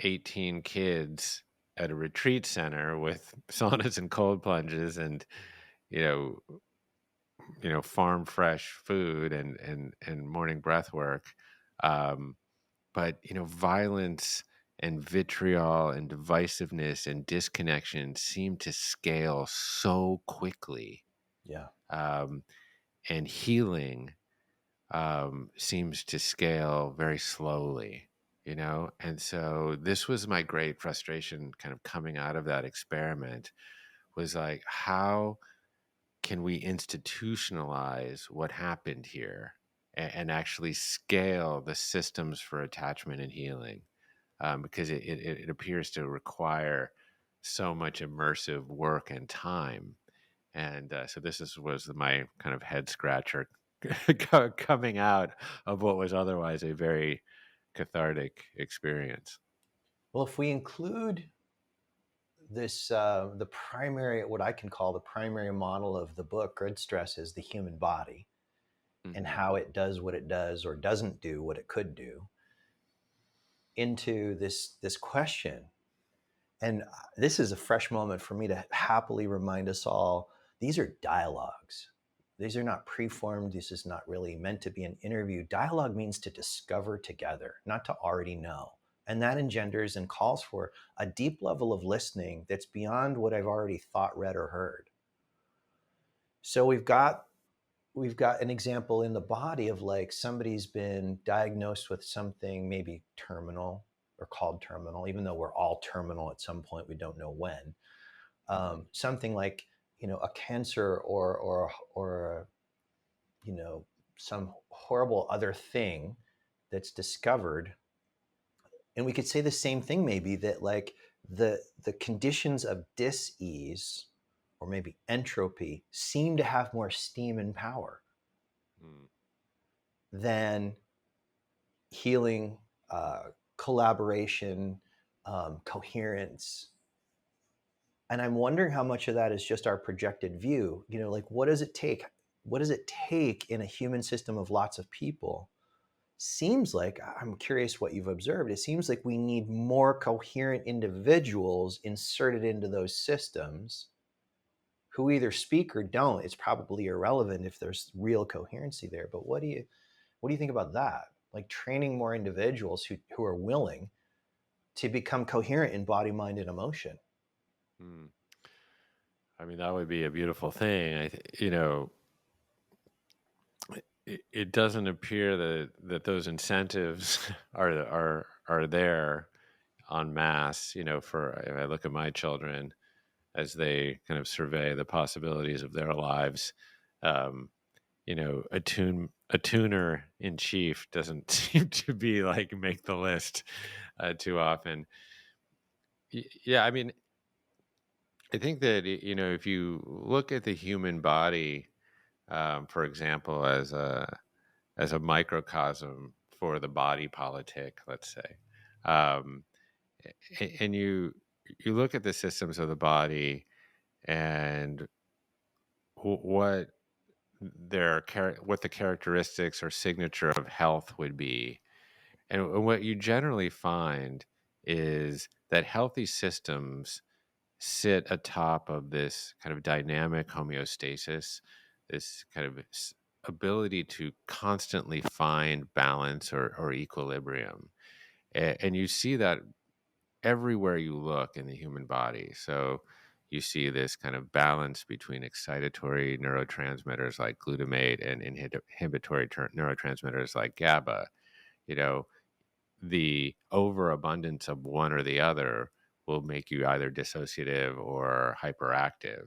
18 kids at a retreat center with saunas and cold plunges and you know farm fresh food and morning breath work. um, but violence and vitriol and divisiveness and disconnection seem to scale so quickly. yeah. um, and healing seems to scale very slowly, and so this was my great frustration kind of coming out of that experiment, was like, how can we institutionalize what happened here and actually scale the systems for attachment and healing? Because it appears to require so much immersive work and time. And so was my kind of head scratcher coming out of what was otherwise a very cathartic experience. Well, if we include this, the primary, what I can call the primary model of the book, Grid Stress, is the human body and Hmm. how it does what it does or doesn't do what it could do, into this question. And this is a fresh moment for me to happily remind us all, these are dialogues. These are not preformed. This is not really meant to be an interview. Dialogue means to discover together, not to already know. And that engenders and calls for a deep level of listening that's beyond what I've already thought, read, or heard. So we've got an example in the body of, like, somebody's been diagnosed with something maybe terminal or called terminal, even though we're all terminal at some point, we don't know when. Something like, a cancer, or some horrible other thing that's discovered. And we could say the same thing, maybe, that, like, the conditions of dis-ease or maybe entropy seem to have more steam and power Mm. than healing, collaboration, coherence. And I'm wondering how much of that is just our projected view. Like, what does it take? What does it take in a human system of lots of people? Seems like, I'm curious what you've observed. It seems like we need more coherent individuals inserted into those systems who either speak or don't. It's probably irrelevant if there's real coherency there. But what do you think about that? Like, training more individuals who are willing to become coherent in body, mind, and emotion. Mm. I mean, that would be a beautiful thing. It doesn't appear that those incentives are there en masse. For if I look at my children as they kind of survey the possibilities of their lives, um, a tuner in chief doesn't seem to be like make the list too often. Yeah, I mean, I think that if you look at the human body, for example, as a microcosm for the body politic, let's say, um, and you look at the systems of the body and what what the characteristics or signature of health would be. And what you generally find is that healthy systems sit atop of this kind of dynamic homeostasis, this kind of ability to constantly find balance or equilibrium. And you see that everywhere you look in the human body. So you see this kind of balance between excitatory neurotransmitters like glutamate and inhibitory neurotransmitters like GABA. You know, the overabundance of one or the other will make you either dissociative or hyperactive,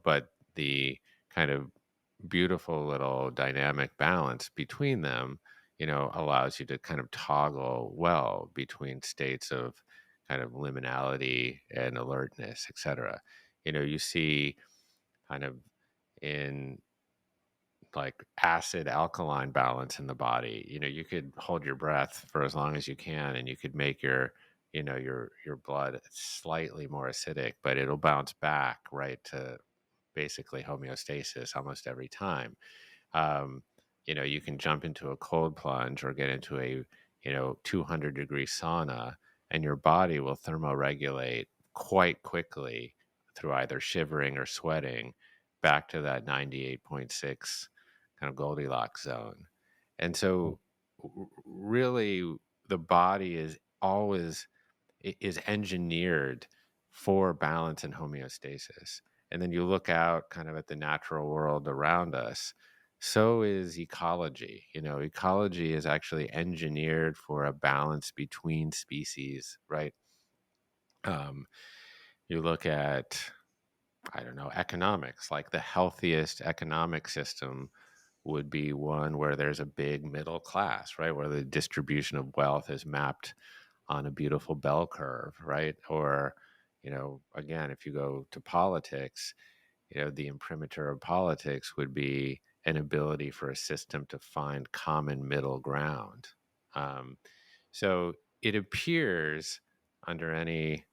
but the kind of beautiful little dynamic balance between them allows you to kind of toggle well between states of kind of liminality and alertness, etc. You see kind of in like acid alkaline balance in the body. You could hold your breath for as long as you can, and you could make your blood slightly more acidic, but it'll bounce back right to basically homeostasis almost every time. um, you can jump into a cold plunge or get into a 200-degree sauna, and your body will thermoregulate quite quickly through either shivering or sweating back to that 98.6 kind of Goldilocks zone. And so really the body is always is engineered for balance and homeostasis. And then you look out kind of at the natural world around us, so is ecology. Ecology is actually engineered for a balance between species, right? Um, you look at, I don't know, economics, like the healthiest economic system would be one where there's a big middle class, right? Where the distribution of wealth is mapped on a beautiful bell curve, right? Or, again, if you go to politics, the imprimatur of politics would be an ability for a system to find common middle ground. Um, so it appears under any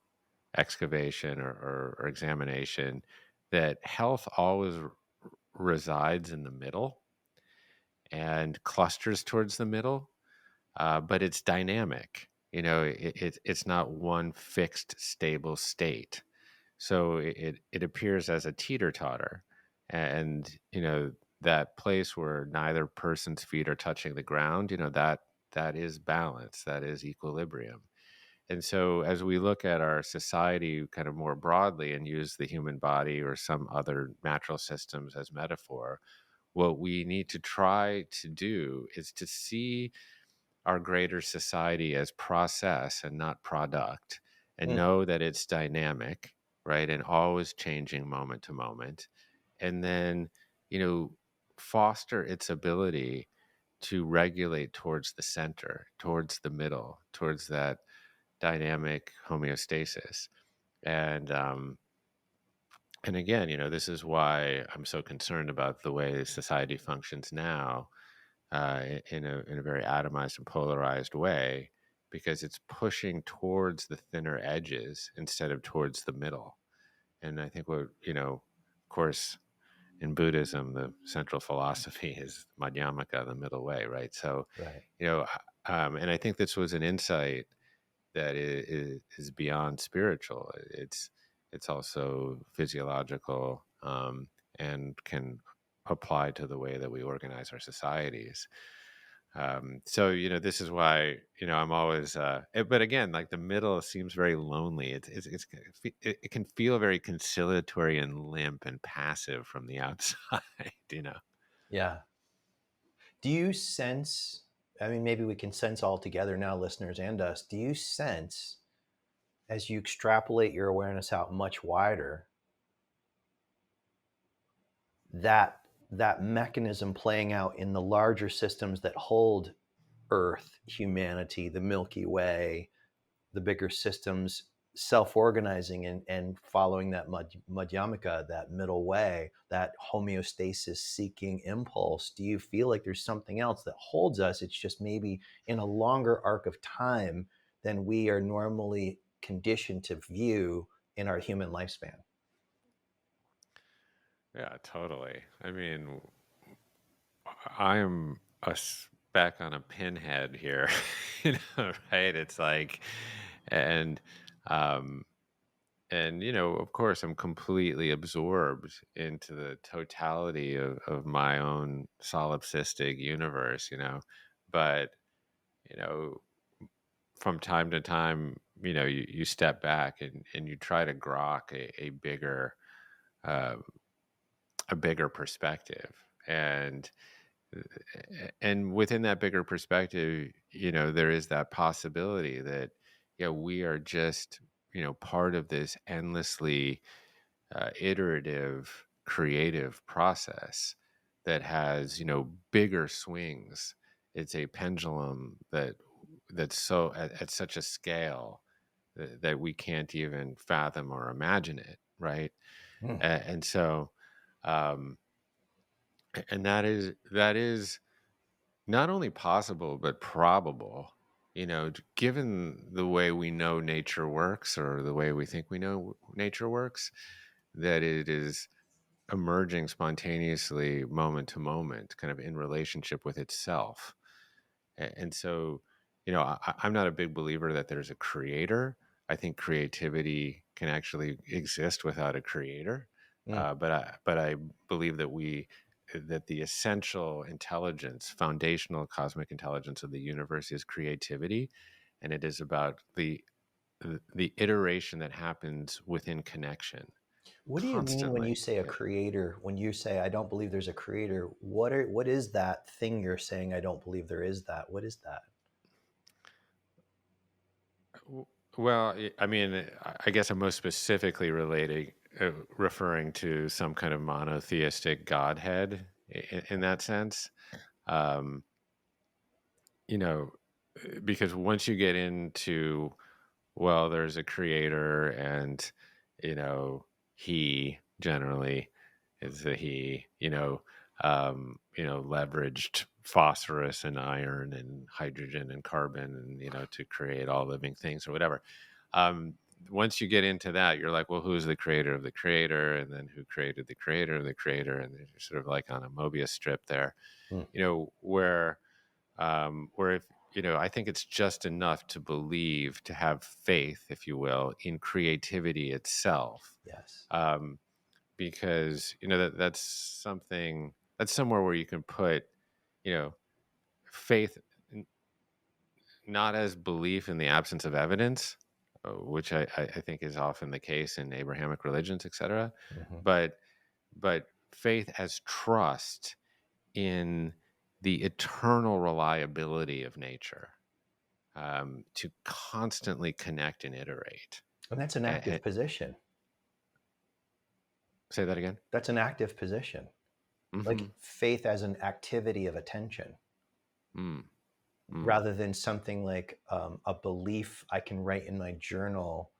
excavation or examination that health always resides in the middle and clusters towards the middle, but it's dynamic. It's not one fixed, stable state. So it appears as a teeter totter, and that place where neither person's feet are touching the ground. That is balance. That is equilibrium. And so, as we look at our society kind of more broadly and use the human body or some other natural systems as metaphor, what we need to try to do is to see our greater society as process and not product, and Mm. know that it's dynamic, right? And always changing moment to moment. And then, you know, foster its ability to regulate towards the center, towards the middle, towards that dynamic homeostasis. And again, this is why I'm so concerned about the way society functions now, in a very atomized and polarized way, because it's pushing towards the thinner edges instead of towards the middle. And I think of course, in Buddhism, the central philosophy is Madhyamaka, the middle way, right? So, Right. you know, and I think this was an insight that is beyond spiritual. It's also physiological, and can apply to the way that we organize our societies. So this is why I'm always. But again, like the middle seems very lonely. It can feel very conciliatory and limp and passive from the outside. Yeah. Do you sense, I mean, maybe we can sense all together now, listeners and us, do you sense as you extrapolate your awareness out much wider that that mechanism playing out in the larger systems that hold Earth, humanity, the Milky Way, the bigger systems self-organizing and following that madhyamaka, that middle way, that homeostasis seeking impulse? Do you feel like there's something else that holds us? It's just maybe in a longer arc of time than we are normally conditioned to view in our human lifespan. Yeah, totally. I mean, I am back on a pinhead here, right? It's like, and, um, of course, I'm completely absorbed into the totality of my own solipsistic universe, but, you know, from time to time, you step back and you try to grok uh, a bigger perspective. And within that bigger perspective, there is that possibility that, we are just, part of this endlessly iterative, creative process that has, bigger swings it's a pendulum that's so at such a scale that we can't even fathom or imagine it, right? Mm. And so, um, and that is not only possible but probable. Given the way we know nature works, or the way we think we know nature works, that it is emerging spontaneously, moment to moment, kind of in relationship with itself. And so, I'm not a big believer that there's a creator. I think creativity can actually exist without a creator. Mm. But I believe that the essential intelligence, foundational cosmic intelligence of the universe is creativity, and it is about the iteration that happens within connection What do you mean when you constantly. say a creator? When you say I don't believe there's a creator, what is that thing you're saying? I don't believe there is that. What is that? Well, I mean, I guess I'm most specifically referring to some kind of monotheistic godhead in that sense. Um, you know, because once you get into, well, there's a creator, and, he generally is the he, leveraged phosphorus and iron and hydrogen and carbon, and, to create all living things or whatever. Um, Once you get into that, you're like, well, who's the creator of the creator? And then who created the creator of the creator? And you're sort of like on a Mobius strip there, Mm. where if, I think it's just enough to believe, to have faith, if you will, in creativity itself. Yes. Um, because, that's somewhere where you can put, you know, faith, not as belief in the absence of evidence, which I think is often the case in Abrahamic religions, etc., Hmm. but faith as trust in the eternal reliability of nature, to constantly connect and iterate. And that's an And active position. say that again. That's an active position. Mm-hmm. Like faith as an activity of attention, Mm, mm, rather than something like a belief I can write in my journal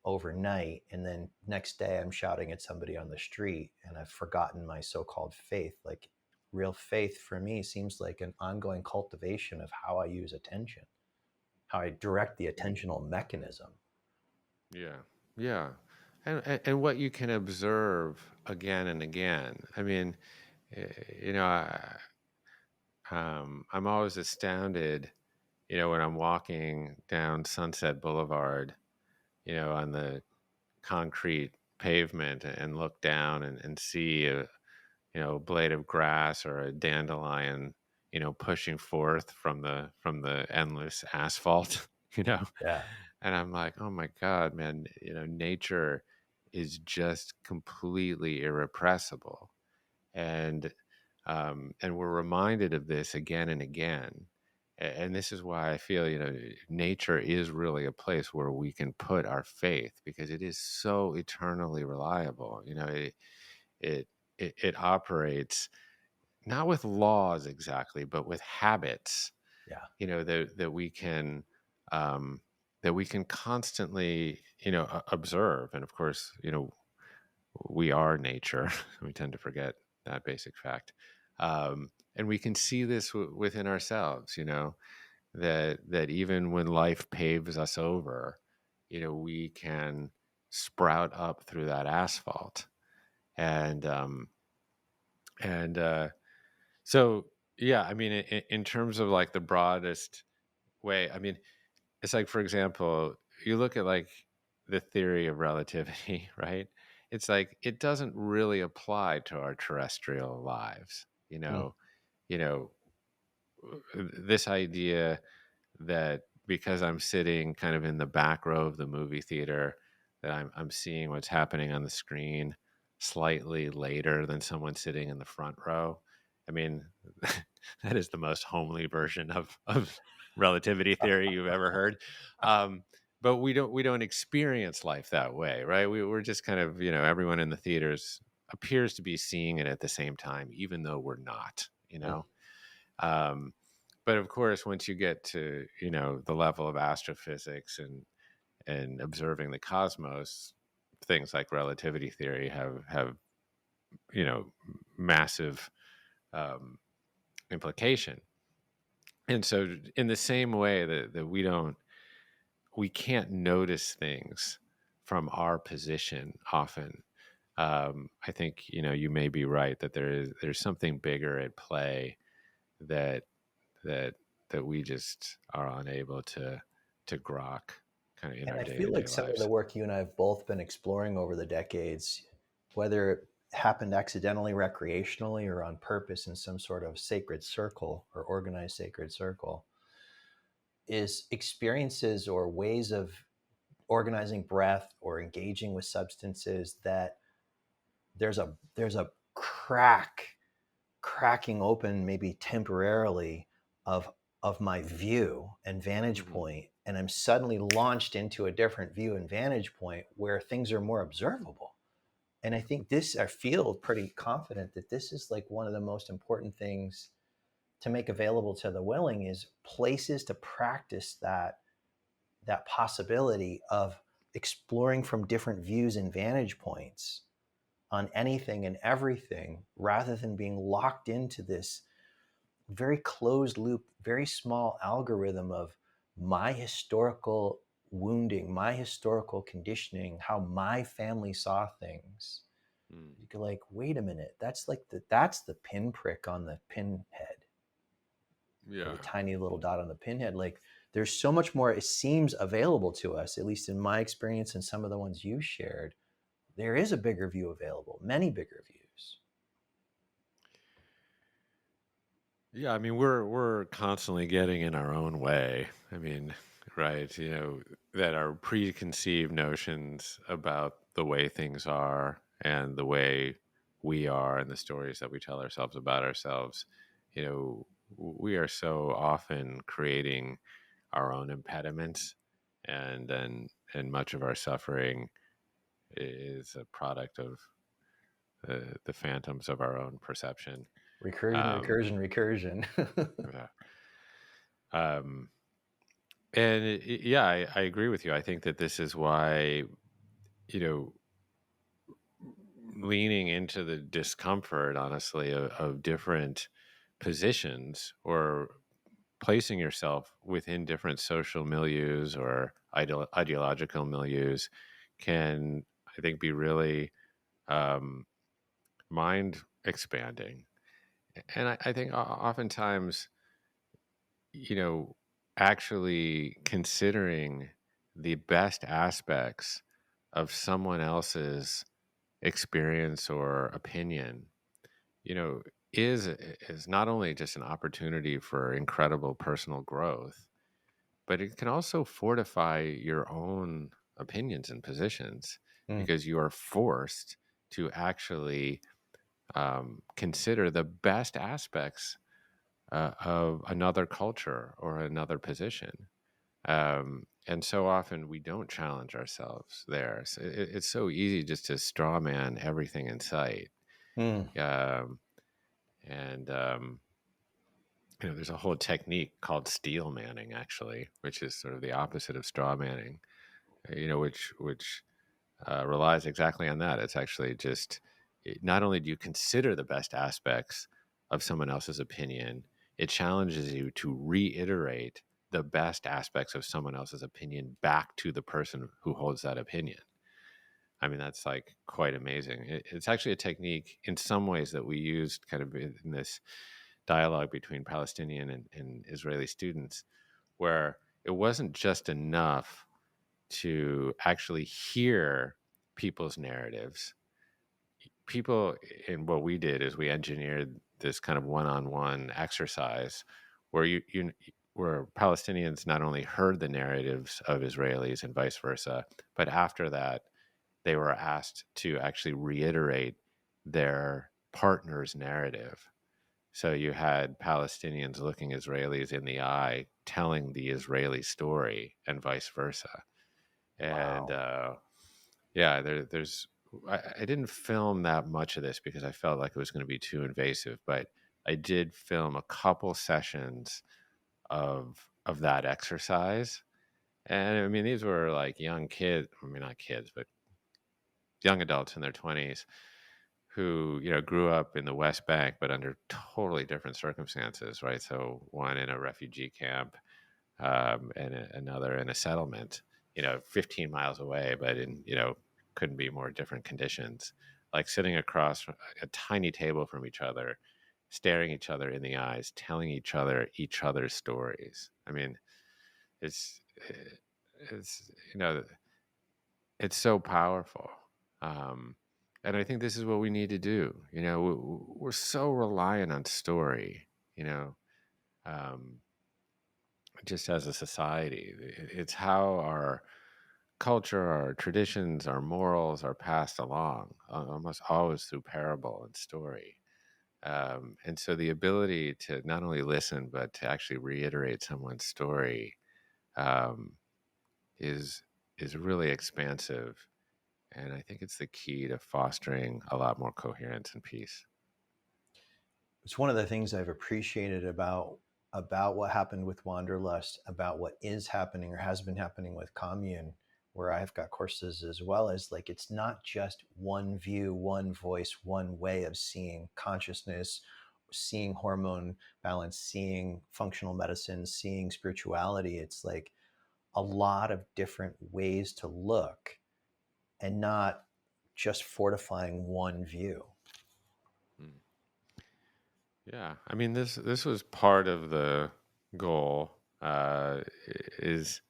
overnight, and then next day I'm shouting at somebody on the street and I've forgotten my so-called faith. Like real faith for me seems like an ongoing cultivation of how I use attention, how I direct the attentional mechanism. yeah, yeah. And what you can observe again and again. I mean, eh, you know, I'm always astounded, when I'm walking down Sunset Boulevard, on the concrete pavement, and look down and see a blade of grass or a dandelion, pushing forth from the endless asphalt, you know. Yeah. And I'm like, oh my God, man, nature is just completely irrepressible. And we're reminded of this again and again. And this is why I feel, nature is really a place where we can put our faith, because it is so eternally reliable. It it operates not with laws exactly, but with habits, Yeah. that um, we can constantly, observe. And of course, we are nature. We tend to forget that basic fact. And we can see this within ourselves, that even when life paves us over, we can sprout up through that asphalt. And um, and uh, so, yeah, I mean, in terms of like the broadest way, I mean, it's like, for example, you look at like the theory of relativity, right? It's like it doesn't really apply to our terrestrial lives. Mm. You know, this idea that because I'm sitting kind of in the back row of the movie theater, that I'm seeing what's happening on the screen slightly later than someone sitting in the front row. I mean, that is the most homely version of relativity theory you've ever heard. Um, but we don't experience life that way, right? We're just kind of, everyone in the theaters appears to be seeing it at the same time, even though we're not, you Mm. know. Um, but of course, once you get to, the level of astrophysics and observing the cosmos, things like relativity theory have you know massive um, implication. And so, in the same way that we can't notice things from our position often. I think you may be right that there's something bigger at play that that that we just are unable to grok kind of in And our I day feel to like day some of the lives. work you and I have both been exploring over the decades, whether it happened accidentally, recreationally, or on purpose in some sort of sacred circle or organized sacred circle, is experiences or ways of organizing breath or engaging with substances that there's a cracking open, maybe temporarily, of my view and vantage Hmm. point, and I'm suddenly launched into a different view and vantage point where things are more observable. And I feel pretty confident that this is like one of the most important things to make available to the willing, is places to practice that possibility of exploring from different views and vantage points on anything and everything, rather than being locked into this very closed loop, very small algorithm of my historical wounding, my historical conditioning, how my family saw things. Mm. You go like, wait a minute, that's the pinprick on the pinhead, or Yeah. the tiny little dot on the pinhead. Like, there's so much more it seems available to us, at least in my experience and some of the ones you shared. There is a bigger view available, many bigger views. Yeah, I mean, we're constantly getting in our own way. I mean, right, that our preconceived notions about the way things are and the way we are and the stories that we tell ourselves about ourselves, we are so often creating our own impediments, and much of our suffering is a product of the phantoms of our own perception. Recursion, Um, recursion, recursion. yeah. Um, And yeah, I agree with you. I think that this is why, you know, leaning into the discomfort, honestly, of different positions, or placing yourself within different social milieus or ideological milieus, can, I think, be really um, mind expanding. And I think oftentimes, you know, actually considering the best aspects of someone else's experience or opinion, you know, is not only just an opportunity for incredible personal growth, but it can also fortify your own opinions and positions, Mm, because you are forced to actually consider the best aspects of another culture or another position. And so often we don't challenge ourselves there. So it's so easy just to straw man everything in sight. mm. Um, and there's a whole technique called steel manning, actually, which is sort of the opposite of straw manning. Which relies exactly on that. It's actually just, not only do you consider the best aspects of someone else's opinion, it challenges you to reiterate the best aspects of someone else's opinion back to the person who holds that opinion. I mean, that's like quite amazing. It's actually a technique in some ways that we used kind of in this dialogue between Palestinian and Israeli students, where it wasn't just enough to actually hear people's narratives. People, in what we did is we engineered this kind of one-on-one exercise where where Palestinians not only heard the narratives of Israelis and vice versa, but after that they were asked to actually reiterate their partner's narrative. So you had Palestinians looking Israelis in the eye, telling the Israeli story, and vice versa. And Wow. yeah, there's I didn't film that much of this because I felt like it was going to be too invasive, but I did film a couple sessions of that exercise. And I mean, these were like young kids, I mean, not kids, but young adults in their 20s who, grew up in the West Bank, but under totally different circumstances, right? So one in a refugee camp, and another in a settlement, 15 miles away, but in, couldn't be more different conditions, like sitting across a tiny table from each other, staring each other in the eyes, telling each other's stories. I mean, it's, it's, it's so powerful. Um, and I think this is what we need to do. We're so reliant on story, you know, um, just as a society. It's how our culture, our traditions, our morals are passed along, almost always through parable and story. And so the ability to not only listen, but to actually reiterate someone's story, um, is really expansive. And I think it's the key to fostering a lot more coherence and peace. It's one of the things I've appreciated about what happened with Wanderlust, about what is happening or has been happening with Commune, where I've got courses as well, as like it's not just one view, one voice, one way of seeing consciousness, seeing hormone balance, seeing functional medicine, seeing spirituality. It's like a lot of different ways to look and not just fortifying one view. Mm. Yeah, I mean, this was part of the goal, is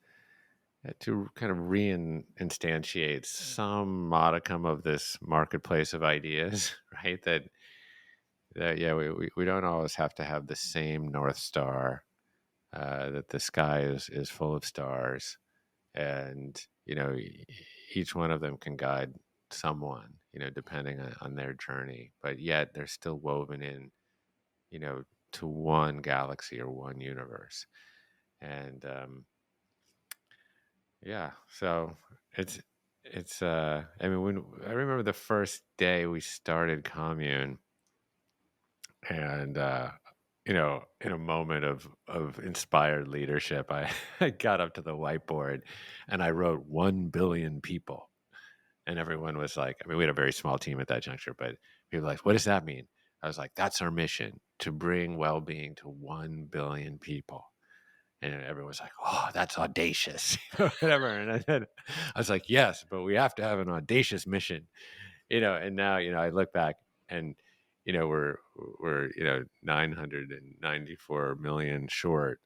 to kind of reinstantiate some modicum of this marketplace of ideas, right? That yeah, we don't always have to have the same North Star. That the sky is full of stars, and each one of them can guide someone, depending on their journey. But yet they're still woven in, you know, to one galaxy or one universe. And yeah, so it's I mean, when I remember the first day we started Commune, and in a moment of inspired leadership, I I got up to the whiteboard and I wrote 1 billion people. And everyone was like, I mean, we had a very small team at that juncture, but people were like, what does that mean? I was like, that's our mission, to bring well-being to 1 billion people. And everyone was like, oh, that's audacious, whatever. And I was like, yes, but we have to have an audacious mission, and now, I look back and, we're 994 million short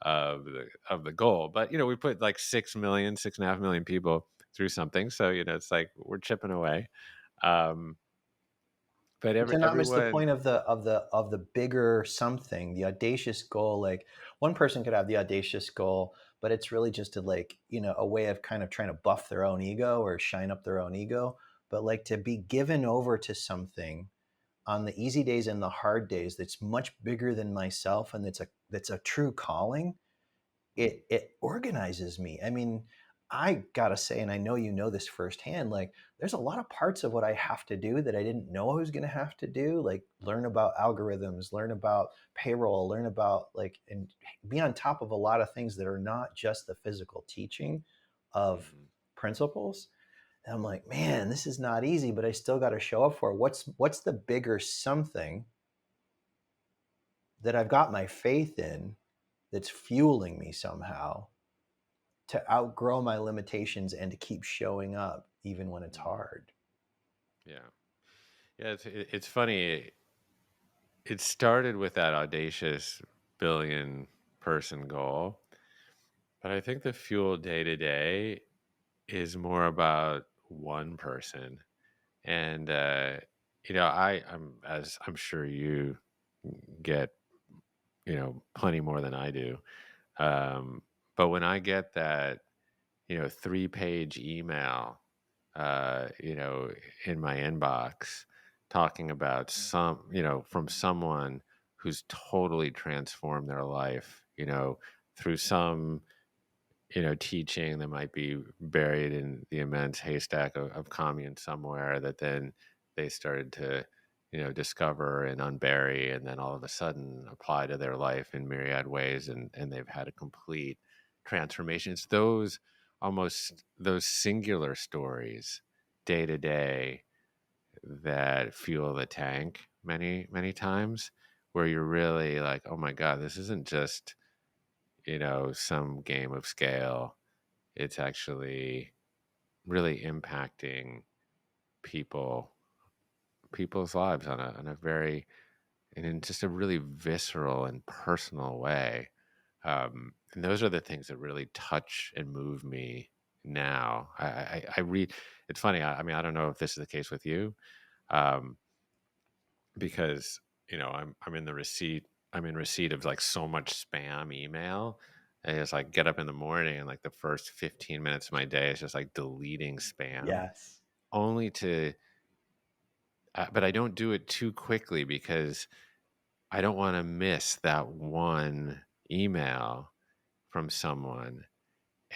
of the goal. But, we put like 6 million, 6.5 million people through something. So, it's like we're chipping away. Um, but To not miss the everyone, point of the bigger something, the audacious goal. Like one person could have the audacious goal, but it's really just a, like, a way of kind of trying to buff their own ego or shine up their own ego. But like to be given over to something on the easy days and the hard days that's much bigger than myself, and that's a true calling. It organizes me. I mean, I gotta say, and I know you know this firsthand, like there's a lot of parts of what I have to do that I didn't know I was gonna have to do, like learn about algorithms, learn about payroll, learn about like, and be on top of a lot of things that are not just the physical teaching of Mhm. principles. And I'm like, man, this is not easy, but I still got to show up for it. What's the bigger something that I've got my faith in that's fueling me somehow to outgrow my limitations and to keep showing up even when it's Mhm. hard. Yeah, yeah, it's funny. It started with that audacious billion person goal, but I think the fuel day to day is more about one person. And I'm, as I'm sure you get, plenty more than I do. Um, but when I get that, 3-page email, you know, in my inbox, talking about from someone who's totally transformed their life, through some, teaching that might be buried in the immense haystack of commune somewhere, that then they started to, discover and unbury, and then all of a sudden apply to their life in myriad ways, and they've had a complete transformation. It's those singular stories day to day that fuel the tank many, many times, where you're really like, oh my God, this isn't just, some game of scale. It's actually really impacting people people's lives on a very, and in just a really visceral and personal way. And those are the things that really touch and move me now. I read. It's funny. I mean, I don't know if this is the case with you, um, because I'm in the receipt. I'm in receipt of like so much spam email. And it's like get up in the morning and like the first 15 minutes of my day is just like deleting spam, Yes. only to but I don't do it too quickly because I don't want to miss that one email from someone.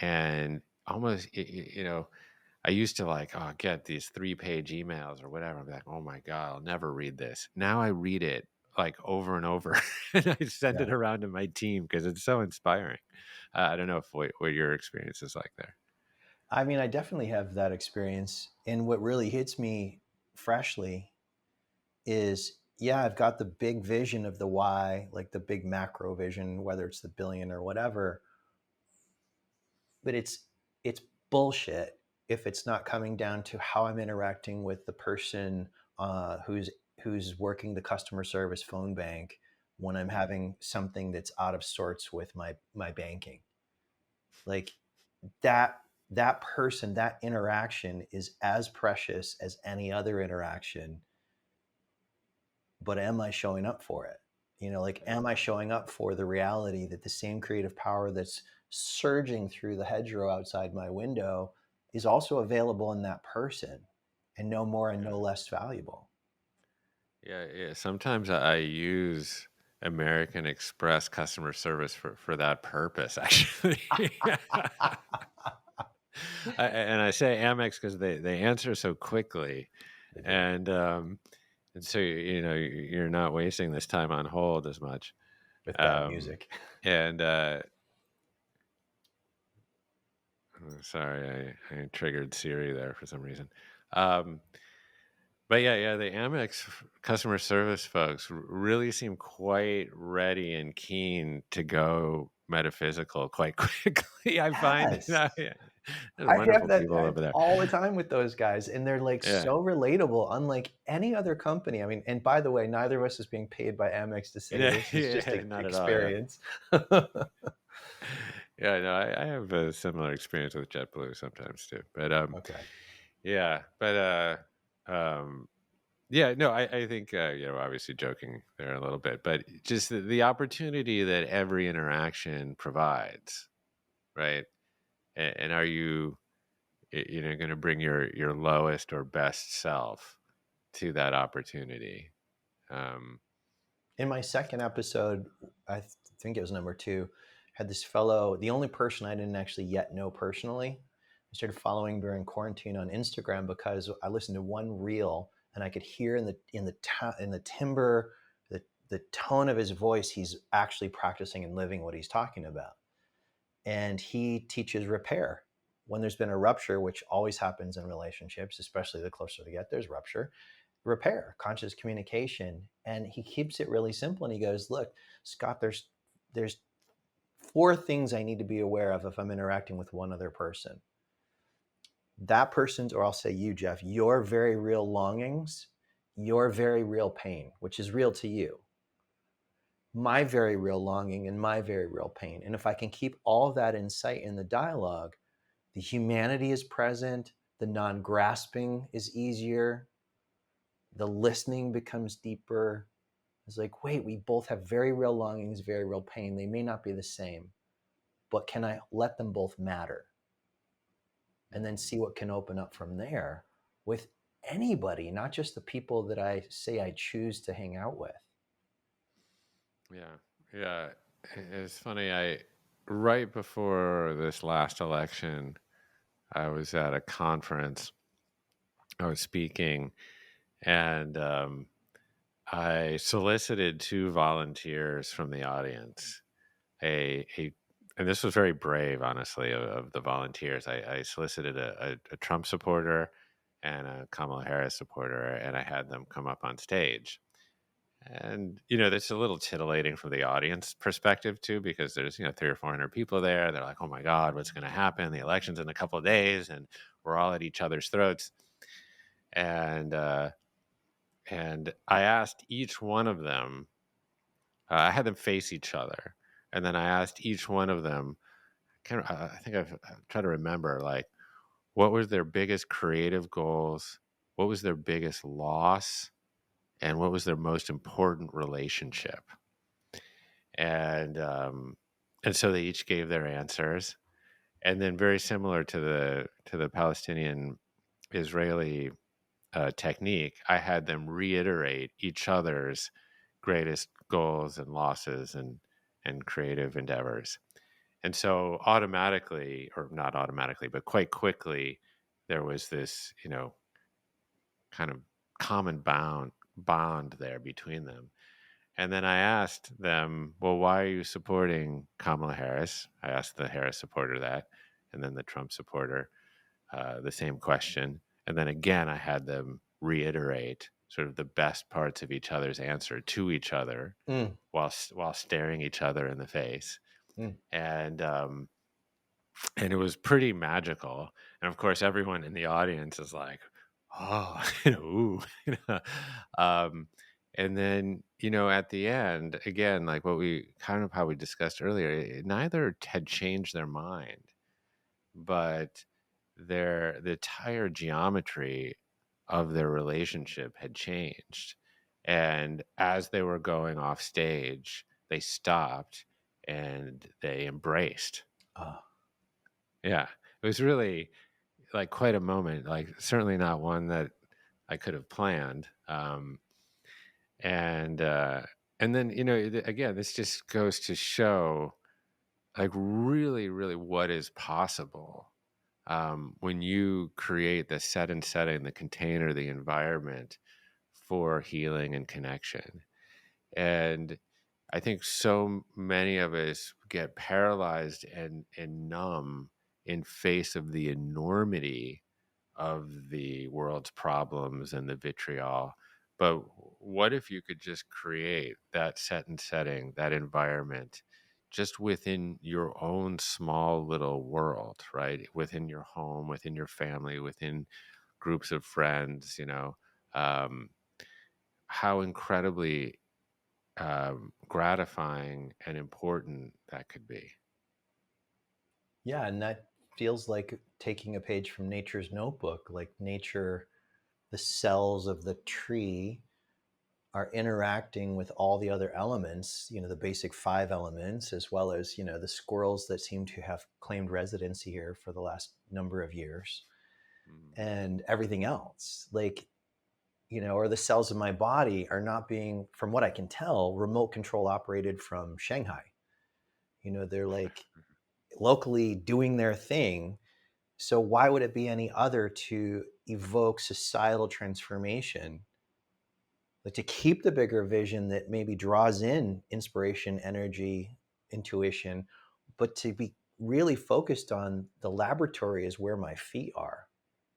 And almost, I used to like, oh, get these 3-page emails or whatever. I'm like, oh my God, I'll never read this. Now I read it like over and over and I send Yeah. it around to my team because it's so inspiring. I don't know what your experience is like there. I mean, I definitely have that experience. And what really hits me freshly is, yeah, I've got the big vision of the why, like the big macro vision, whether it's the billion or whatever, but it's bullshit if it's not coming down to how I'm interacting with the person who's working the customer service phone bank when I'm having something that's out of sorts with my banking. Like that that person, that interaction is as precious as any other interaction, but am I showing up for it? Like, Yeah. am I showing up for the reality that the same creative power that's surging through the hedgerow outside my window is also available in that person, and no more and Yeah. no less valuable? Yeah, yeah. Sometimes I use American Express customer service for that purpose, actually. And I say Amex because they answer so quickly, They do. and so you're not wasting this time on hold as much. With bad Um, music. and sorry, I triggered Siri there for some reason. Um, But yeah, the Amex customer service folks really seem quite ready and keen to go metaphysical quite quickly. I find, Yes. yeah, there's I have wonderful that people over there. all the time with those guys, and they're like Yeah, so relatable, unlike any other company. I mean, and by the way, neither of us is being paid by Amex to say yeah, this. It's just yeah, not at all. Yeah, experience. yeah. No, I have a similar experience with JetBlue sometimes too. But Okay. yeah, but um, yeah, no, I think obviously joking there a little bit, but just the opportunity that every interaction provides, right? And are you going to bring your lowest or best self to that opportunity? um In my second episode, think it was number two, had this fellow, the only person I didn't actually yet know personally. I started following during quarantine on Instagram because I listened to one reel and I could hear in the timbre, the tone of his voice, he's actually practicing and living what he's talking about. And he teaches repair when there's been a rupture, which always happens in relationships, especially the closer they get, there's rupture. Repair, conscious communication. And he keeps it really simple. And he goes, look, Scott, there's four things I need to be aware of if I'm interacting with one other person. That person's, or I'll say you, Jeff, your very real longings, your very real pain, which is real to you, my very real longing and my very real pain. And if I can keep all of that in sight in the dialogue, the humanity is present, the non-grasping is easier, the listening becomes deeper. It's like, wait, we both have very real longings, very real pain. They may not be the same, but can I let them both matter? And then see what can open up from there with anybody, not just the people that I say I choose to hang out with. yeah, yeah. It's funny, I right before this last election, I was at a conference. I was speaking, and I solicited two volunteers from the audience. A and this was very brave, honestly, of the volunteers. I solicited a Trump supporter and a Kamala Harris supporter, and I had them come up on stage. And that's a little titillating from the audience perspective too, because there's 300 or 400 people there. They're like, "Oh my God, what's going to happen? The election's in a couple of days, and we're all at each other's throats." And I asked each one of them. I had them face each other, and then I asked each one of them. I think I've tried to remember, like, what was their biggest creative goals, what was their biggest loss, and what was their most important relationship. And so they each gave their answers, and then very similar to the Palestinian Israeli technique, I had them reiterate each other's greatest goals and losses and creative endeavors. And so automatically, or not automatically, but quite quickly, there was this, kind of common bond there between them. And then I asked them, well, why are you supporting Kamala Harris? I asked the Harris supporter that, and then the Trump supporter the same question. And then again, I had them reiterate sort of the best parts of each other's answer to each other Mm, while staring each other in the face. mm. And it was pretty magical. And of course, everyone in the audience is like, "Oh, ooh." um, and then at the end, again, like what we kind of how we discussed earlier, neither had changed their mind, but the entire geometry of their relationship had changed. And as they were going off stage, they stopped and they embraced. Ah, Yeah, it was really like quite a moment. Like certainly not one that I could have planned. And and then again, this just goes to show like really, really what is possible when you create the set and setting, the container, the environment for healing and connection. And I think so many of us get paralyzed and numb in face of the enormity of the world's problems and the vitriol. But what if you could just create that set and setting, that environment, just within your own small little world, right? Within your home, within your family, within groups of friends, um, how incredibly gratifying and important that could be. yeah, and that feels like taking a page from nature's notebook. Like nature, the cells of the tree are interacting with all the other elements, the basic five elements, as well as, the squirrels that seem to have claimed residency here for the last number of years Mhm. and everything else. Like, or the cells of my body are not being, from what I can tell, remote control operated from Shanghai. They're like locally doing their thing. So why would it be any other to evoke societal transformation, like to keep the bigger vision that maybe draws in inspiration, energy, intuition, but to be really focused on the laboratory is where my feet are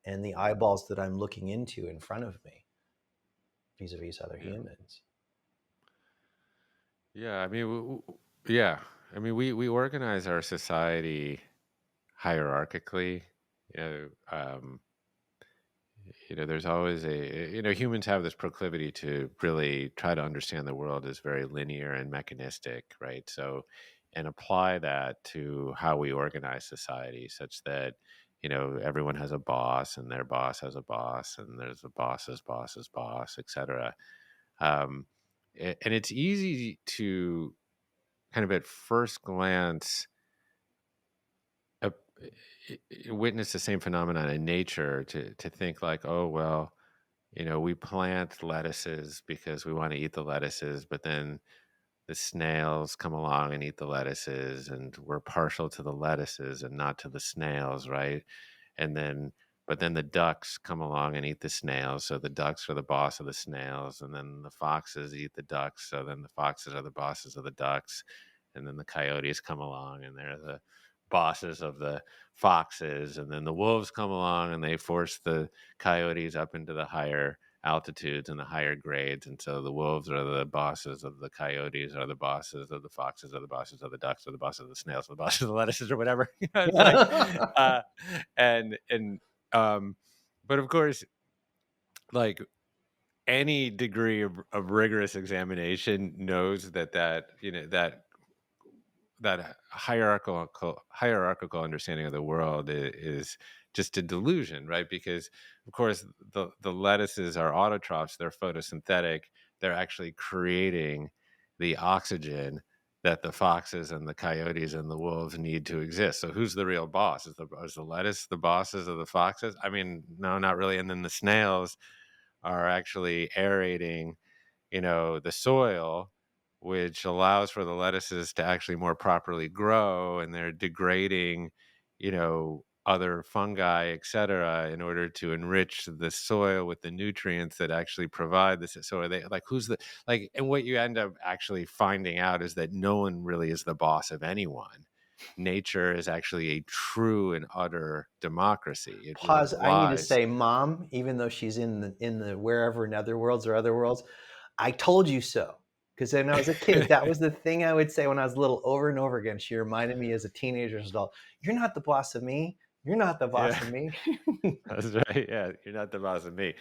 and the Yeah. eyeballs that I'm looking into in front of me vis-a-vis other Yeah. humans. Yeah. I mean, yeah. I mean, we organize our society hierarchically. You know, um, there's always humans have this proclivity to really try to understand the world as very linear and mechanistic, right? So, and apply that to how we organize society, such that everyone has a boss, and their boss has a boss, and there's a boss's boss's boss, etc. Um, and it's easy to kind of at first glance uh, witness the same phenomenon in nature to think like, oh well, we plant lettuces because we want to eat the lettuces, but then the snails come along and eat the lettuces, and we're partial to the lettuces and not to the snails, right? And then But then the ducks come along and eat the snails, so the ducks are the boss of the snails, and then the foxes eat the ducks, so then the foxes are the bosses of the ducks, and then the coyotes come along and they're the bosses of the foxes, and then the wolves come along and they force the coyotes up into the higher altitudes and the higher grades, and so the wolves are the bosses of the coyotes, are the bosses of the foxes, are the bosses of the ducks, are the bosses of the snails, are the bosses of the lettuces, or whatever. It's like, uh, and um, but of course, like any degree of rigorous examination knows that that hierarchical understanding of the world is just a delusion, right? Because of course the lettuces are autotrophs, they're photosynthetic, they're actually creating the oxygen that the foxes and the coyotes and the wolves need to exist. So who's the real boss? Is the lettuce the bosses of the foxes? I mean, no, not really. And then the snails are actually aerating, the soil, which allows for the lettuces to actually more properly grow, and they're degrading, other fungi, et cetera, in order to enrich the soil with the nutrients that actually provide this. So are they like, who's the, like, and what you end up actually finding out is that no one really is the boss of anyone. Nature is actually a true and utter democracy. It really Pause. I need to lies. say, Mom, even though she's in the wherever nether worlds or other worlds, I told you so. Because when I was a kid, that was the thing I would say when I was little over and over again. She reminded me as a teenager, as an adult, "You're not the boss of me. You're not the boss Yeah. of me." That's right. Yeah, you're not the boss of me.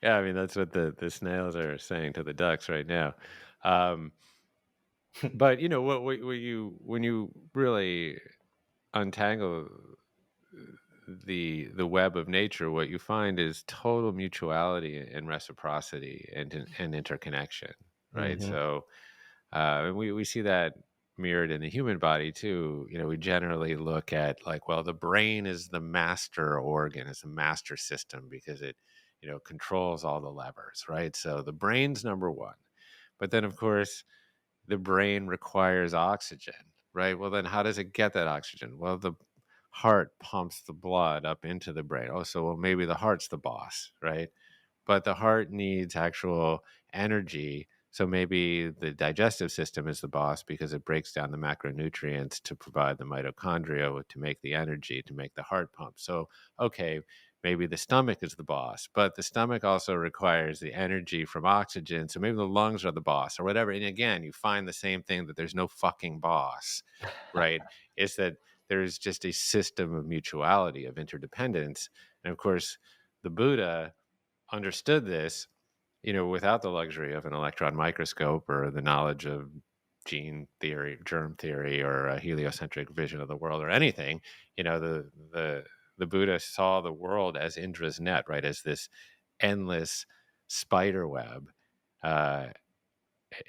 Yeah, I mean that's what the snails are saying to the ducks right now. Um, but what you when you really untangle the web of nature, what you find is total mutuality and reciprocity and interconnection, right? Hmm. So and we see that mirrored in the human body too. We generally look at like, well, the brain is the master organ, is the master system because it, controls all the levers, right? So the brain's number one. But then, of course, the brain requires oxygen, right? Well, then how does it get that oxygen? Well, the heart pumps the blood up into the brain. Oh, so well, maybe the heart's the boss, right? But the heart needs actual energy. So maybe the digestive system is the boss because it breaks down the macronutrients to provide the mitochondria to make the energy to make the heart pump. So, okay, maybe the stomach is the boss, but the stomach also requires the energy from oxygen. So maybe the lungs are the boss or whatever. And again, you find the same thing, that there's no fucking boss, right? It's that there's just a system of mutuality, of interdependence. And of course, the Buddha understood this, without the luxury of an electron microscope or the knowledge of gene theory, germ theory, or a heliocentric vision of the world or anything. The Buddha saw the world as Indra's net, right, as this endless spider web, uh,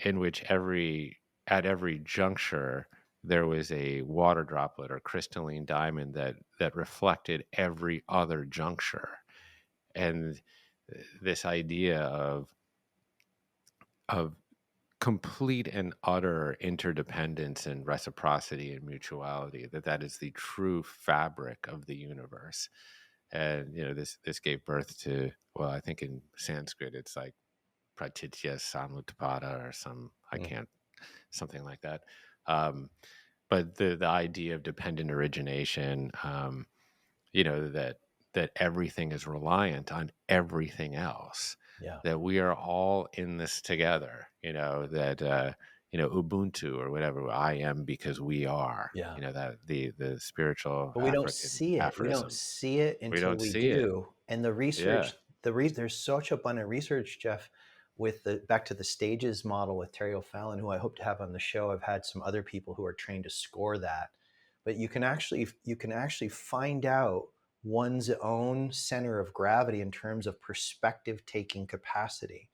in which at every juncture there was a water droplet or crystalline diamond that reflected every other juncture. And this idea of complete and utter interdependence and reciprocity and mutuality, that is the true fabric of the universe. And this gave birth to, well, I think in Sanskrit it's like pratitya samutpada or some, I can't, something like that. Um, but the idea of dependent origination, that everything is reliant on everything else, Yeah. that we are all in this together, that Ubuntu or whatever, I am because we are, Yeah. that the spiritual But we don't African see it. We don't aphorism. see it We until don't we see it. do. And Yeah. there's such abundant research, Jeff, with the back to the stages model with Terry O'Fallon, who I hope to have on the show. I've had some other people who are trained to score that. But you can actually find out one's own center of gravity in terms of perspective taking capacity.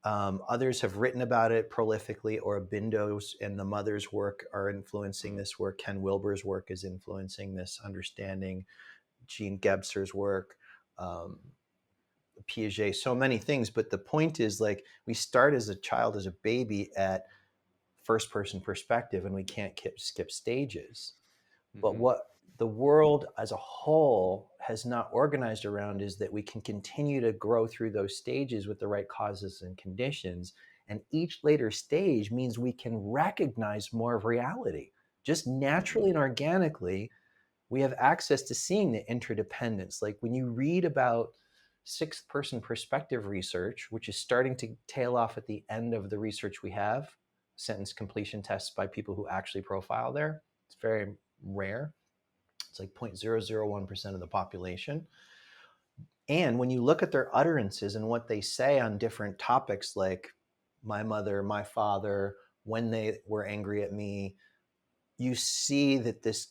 Others have written about it prolifically, or Bindo's and the mother's work are influencing this work. Ken Wilber's work is influencing this understanding. Jean Gebser's work, um, Piaget, so many things. But the point is, like, we start as a child, as a baby, at first person perspective, and we can't skip stages. But Hmm. what the world as a whole has not organized around is that we can continue to grow through those stages with the right causes and conditions. And each later stage means we can recognize more of reality. Just naturally and organically, we have access to seeing the interdependence. Like when you read about sixth person perspective research, which is starting to tail off at the end of the research we have, sentence completion tests by people who actually profile there. It's very rare. It's like 0.001% of the population. And when you look at their utterances and what they say on different topics like my mother, my father, when they were angry at me, you see that this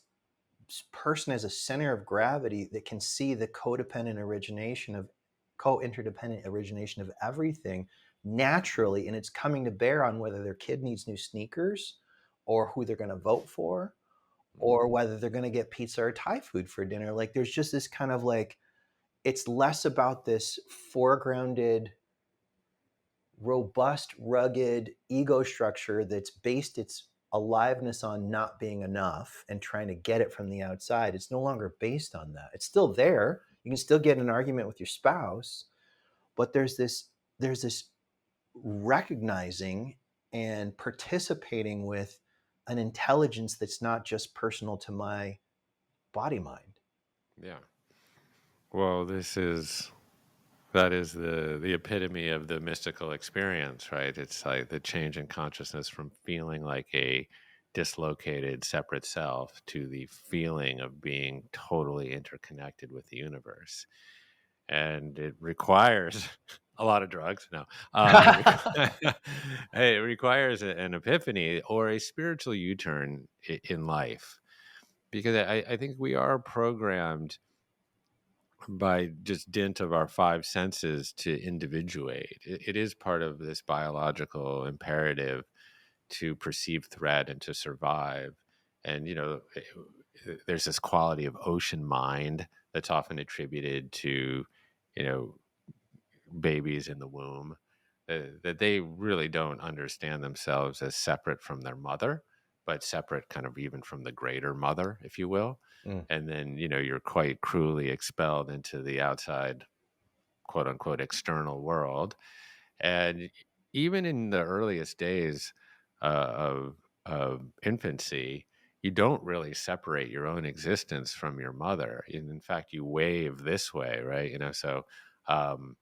person has a center of gravity that can see the codependent origination of co-interdependent origination of everything naturally, and it's coming to bear on whether their kid needs new sneakers or who they're going to vote for or whether they're going to get pizza or Thai food for dinner. Like there's just this kind of like, it's less about this foregrounded, robust, rugged ego structure that's based its aliveness on not being enough and trying to get it from the outside. It's no longer based on that. It's still there. You can still get in an argument with your spouse, but there's this recognizing and participating with an intelligence that's not just personal to my body mind. Yeah. Well, that is the epitome of the mystical experience, right? It's like the change in consciousness from feeling like a dislocated separate self to the feeling of being totally interconnected with the universe. And it requires a lot of drugs. No, it requires an epiphany or a spiritual U-turn in life, because I think we are programmed by just dint of our five senses to individuate. It is part of this biological imperative to perceive threat and to survive. And, there's this quality of ocean mind that's often attributed to, you know, babies in the womb, that they really don't understand themselves as separate from their mother, but separate kind of even from the greater mother, if you will. Mm. And then, you're quite cruelly expelled into the outside, quote unquote, external world. And even in the earliest days of infancy, you don't really separate your own existence from your mother. And in fact, you wave this way, right? Um,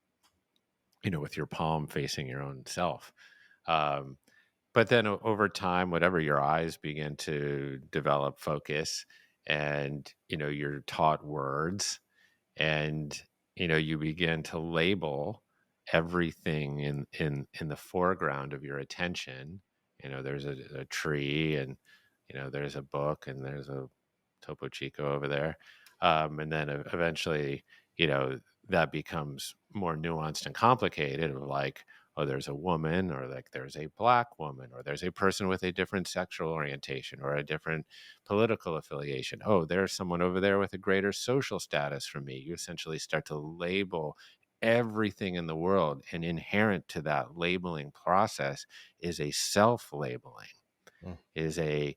with your palm facing your own self. Um, but then over time, whatever, your eyes begin to develop focus, and, you're taught words, and, you begin to label everything in the foreground of your attention. There's a tree, and, there's a book, and there's a Topo Chico over there. And then eventually, you know, that becomes more nuanced and complicated, of like, oh, there's a woman, or like there's a black woman, or there's a person with a different sexual orientation or a different political affiliation. Oh, there's someone over there with a greater social status from me. You essentially start to label everything in the world, and inherent to that labeling process is a self-labeling, Mm. is a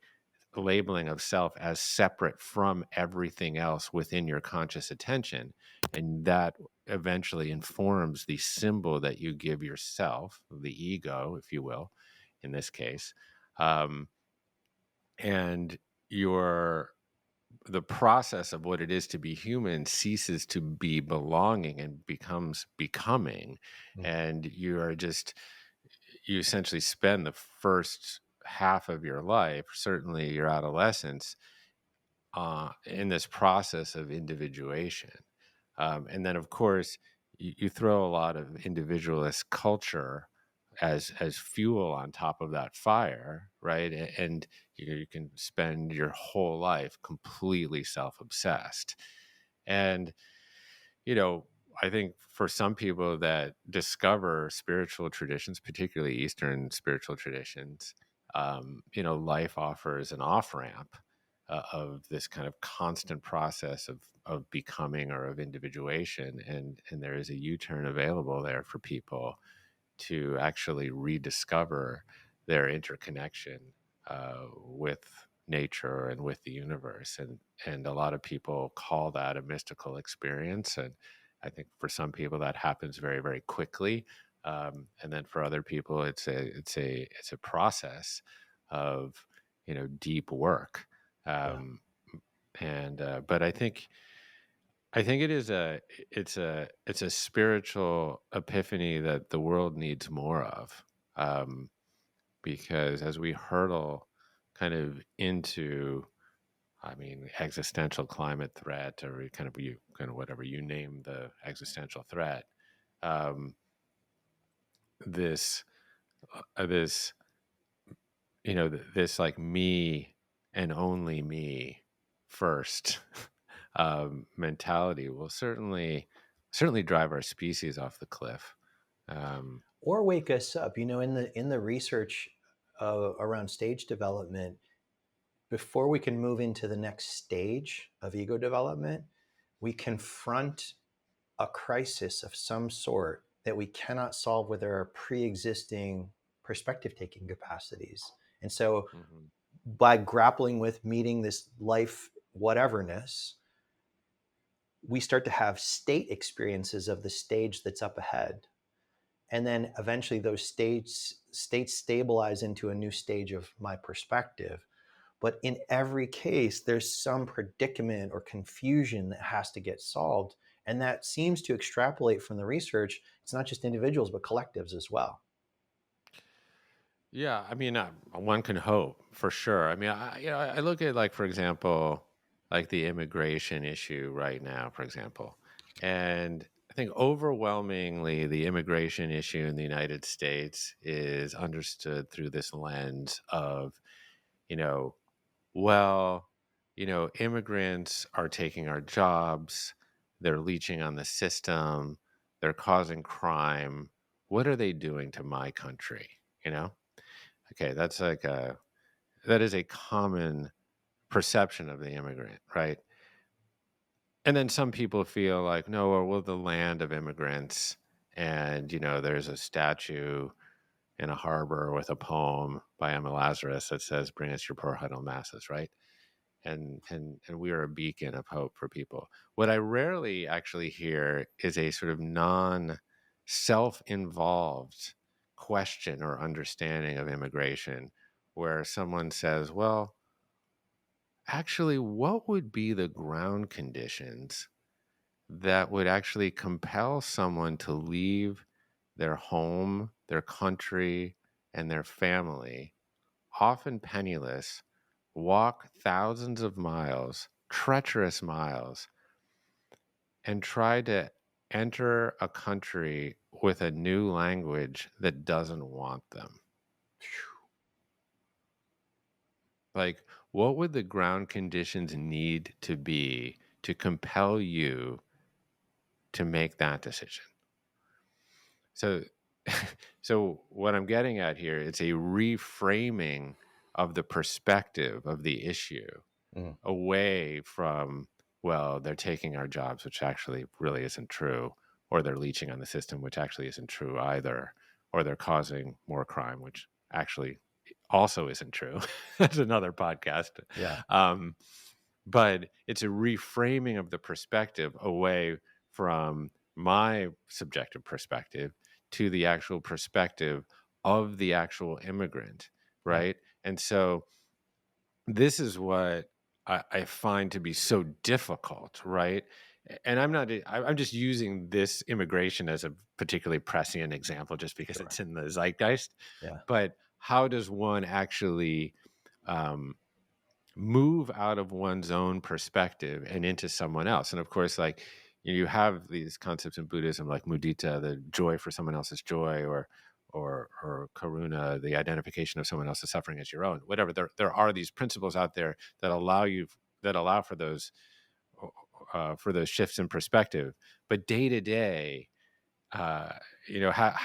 labeling of self as separate from everything else within your conscious attention. And that eventually informs the symbol that you give yourself, the ego, if you will, in this case. Um, and your the process of what it is to be human ceases to be belonging and becomes becoming. Mm. And you essentially spend the first half of your life, certainly your adolescence, in this process of individuation. And then, of course, you throw a lot of individualist culture as fuel on top of that fire, right? And you can spend your whole life completely self-obsessed. And, you know, I think for some people that discover spiritual traditions, particularly Eastern spiritual traditions, life offers an off ramp of this kind of constant process of becoming or of individuation, and there is a U-turn available there for people to actually rediscover their interconnection with nature and with the universe. And a lot of people call that a mystical experience. And I think for some people that happens very, very quickly. And then for other people, it's a process of, deep work. Yeah. Um, but I think it's a spiritual epiphany that the world needs more of, um, because as we hurtle kind of into, I mean, existential climate threat, or kind of whatever you name the existential threat, um, this this this like me and only me first mentality will certainly drive our species off the cliff. Um, Or wake us up. In the research around stage development, before we can move into the next stage of ego development, we confront a crisis of some sort that we cannot solve with our pre-existing perspective taking capacities. And so mhm. by grappling with meeting this life whateverness, we start to have state experiences of the stage that's up ahead. And then eventually those states stabilize into a new stage of my perspective. But in every case, there's some predicament or confusion that has to get solved. And that seems to extrapolate from the research. It's not just individuals, but collectives as well. Yeah, I mean, one can hope for sure. I mean, I look at, like, for example, like the immigration issue right now, for example, and I think overwhelmingly the immigration issue in the United States is understood through this lens of, you know, well, immigrants are taking our jobs, they're leeching on the system, they're causing crime. What are they doing to my country? You know? Okay, that is a common perception of the immigrant, right? And then some people feel like, no, or we're the land of immigrants, and there's a statue in a harbor with a poem by Emma Lazarus that says, "Bring us your poor huddled masses," right? And we are a beacon of hope for people. What I rarely actually hear is a sort of non self-involved question or understanding of immigration, where someone says, well, actually, what would be the ground conditions that would actually compel someone to leave their home, their country, and their family, often penniless, walk thousands of miles, treacherous miles, and try to enter a country with a new language that doesn't want them? Like, what would the ground conditions need to be to compel you to make that decision? So, so what I'm getting at here, it's a reframing of the perspective of the issue Mm. away from, well, they're taking our jobs, which actually really isn't true, or they're leeching on the system, which actually isn't true either, or they're causing more crime, which actually also isn't true. That's another podcast. Yeah. Um, but it's a reframing of the perspective away from my subjective perspective to the actual perspective of the actual immigrant, Yeah. right? And so this is what I find to be so difficult, right? And I'm just using this immigration as a particularly prescient example just because Sure. it's in the zeitgeist. Yeah. But how does one actually um, move out of one's own perspective and into someone else? And of course, like, you have these concepts in Buddhism, like mudita, the joy for someone else's joy, or karuna, the identification of someone else's suffering as your own. Whatever. There are these principles out there that allow for those shifts in perspective. But day to day, how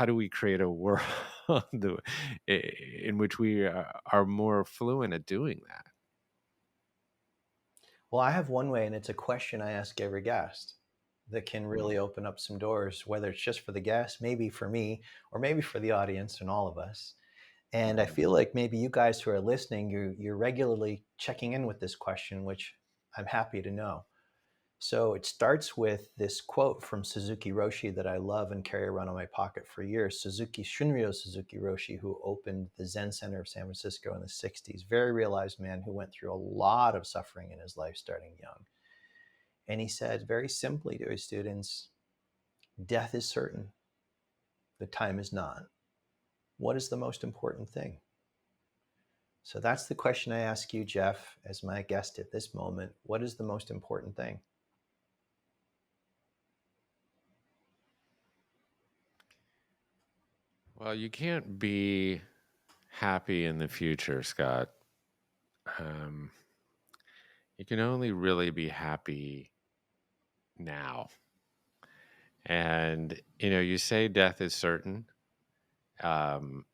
do we create a world in which we are more fluent at doing that? Well, I have one way, and it's a question I ask every guest that can Mm. really open up some doors, whether it's just for the guest, maybe for me, or maybe for the audience and all of us. And I feel like maybe you guys who are listening, you're regularly checking in with this question, which I'm happy to know. So it starts with this quote from Suzuki Roshi that I love and carry around in my pocket for years. Shunryo Suzuki Roshi, who opened the Zen Center of San Francisco in the 60s, very realized man who went through a lot of suffering in his life starting young. And he said very simply to his students, death is certain, the time is not. What is the most important thing? So that's the question I ask you, Jeff, as my guest at this moment. What is the most important thing? Well, you can't be happy in the future, Scott. You can only really be happy now. And, you say death is certain. And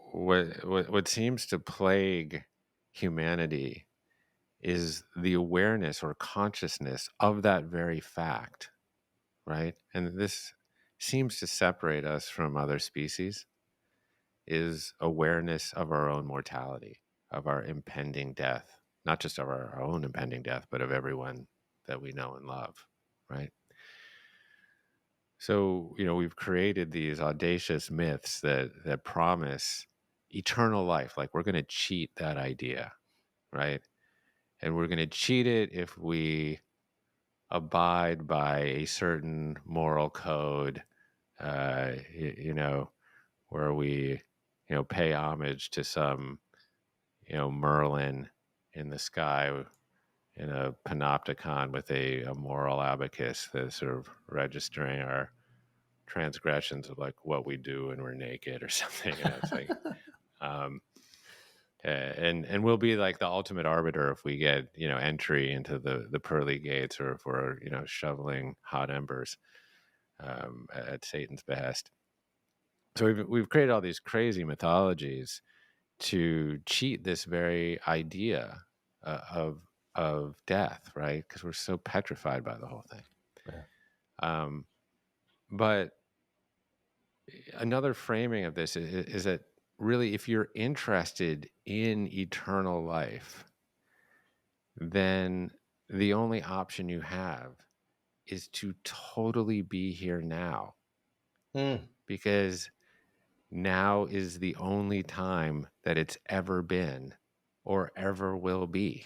what seems to plague humanity is the awareness or consciousness of that very fact, right? And this seems to separate us from other species, is awareness of our own mortality, of our impending death, not just of our own impending death, but of everyone that we know and love, right? So, we've created these audacious myths that promise eternal life. Like we're going to cheat that idea, right? And we're going to cheat it if we abide by a certain moral code, where we, pay homage to some, Merlin in the sky in a panopticon with a moral abacus that's sort of registering our transgressions of like what we do when we're naked or something. It's like, and we'll be like the ultimate arbiter if we get entry into the pearly gates, or if we're shoveling hot embers at Satan's behest. So we've created all these crazy mythologies to cheat this very idea of death, right? Because we're so petrified by the whole thing. Yeah. But another framing of this is that really, if you're interested in eternal life, then the only option you have is to totally be here now. Because now is the only time that it's ever been or ever will be.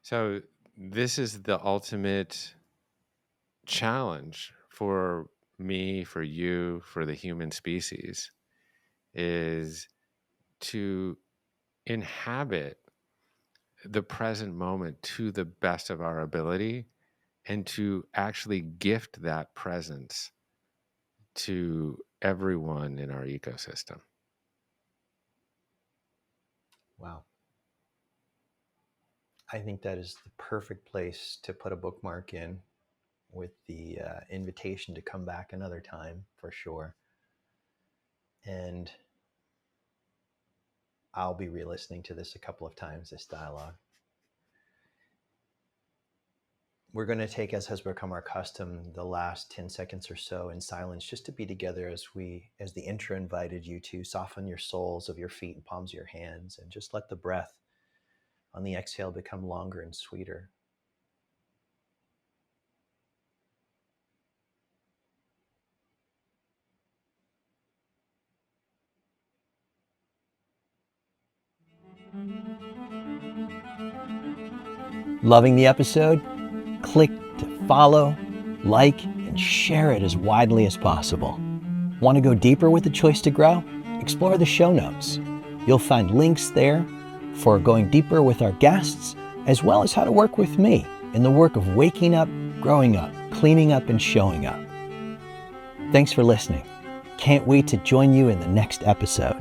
So this is the ultimate challenge for me, for you, for the human species, is to inhabit the present moment to the best of our ability, and to actually gift that presence to everyone in our ecosystem. Wow. I think that is the perfect place to put a bookmark in, with the invitation to come back another time for sure. And I'll be re-listening to this a couple of times, this dialogue. We're going to take, as has become our custom, the last 10 seconds or so in silence, just to be together as the intro invited you to soften your soles of your feet and palms of your hands, and just let the breath on the exhale become longer and sweeter. Loving the episode? Click to follow, like, and share it as widely as possible. Want to go deeper with the choice to grow? Explore the show notes. You'll find links there for going deeper with our guests, as well as how to work with me in the work of waking up, growing up, cleaning up, and showing up. Thanks for listening. Can't wait to join you in the next episode.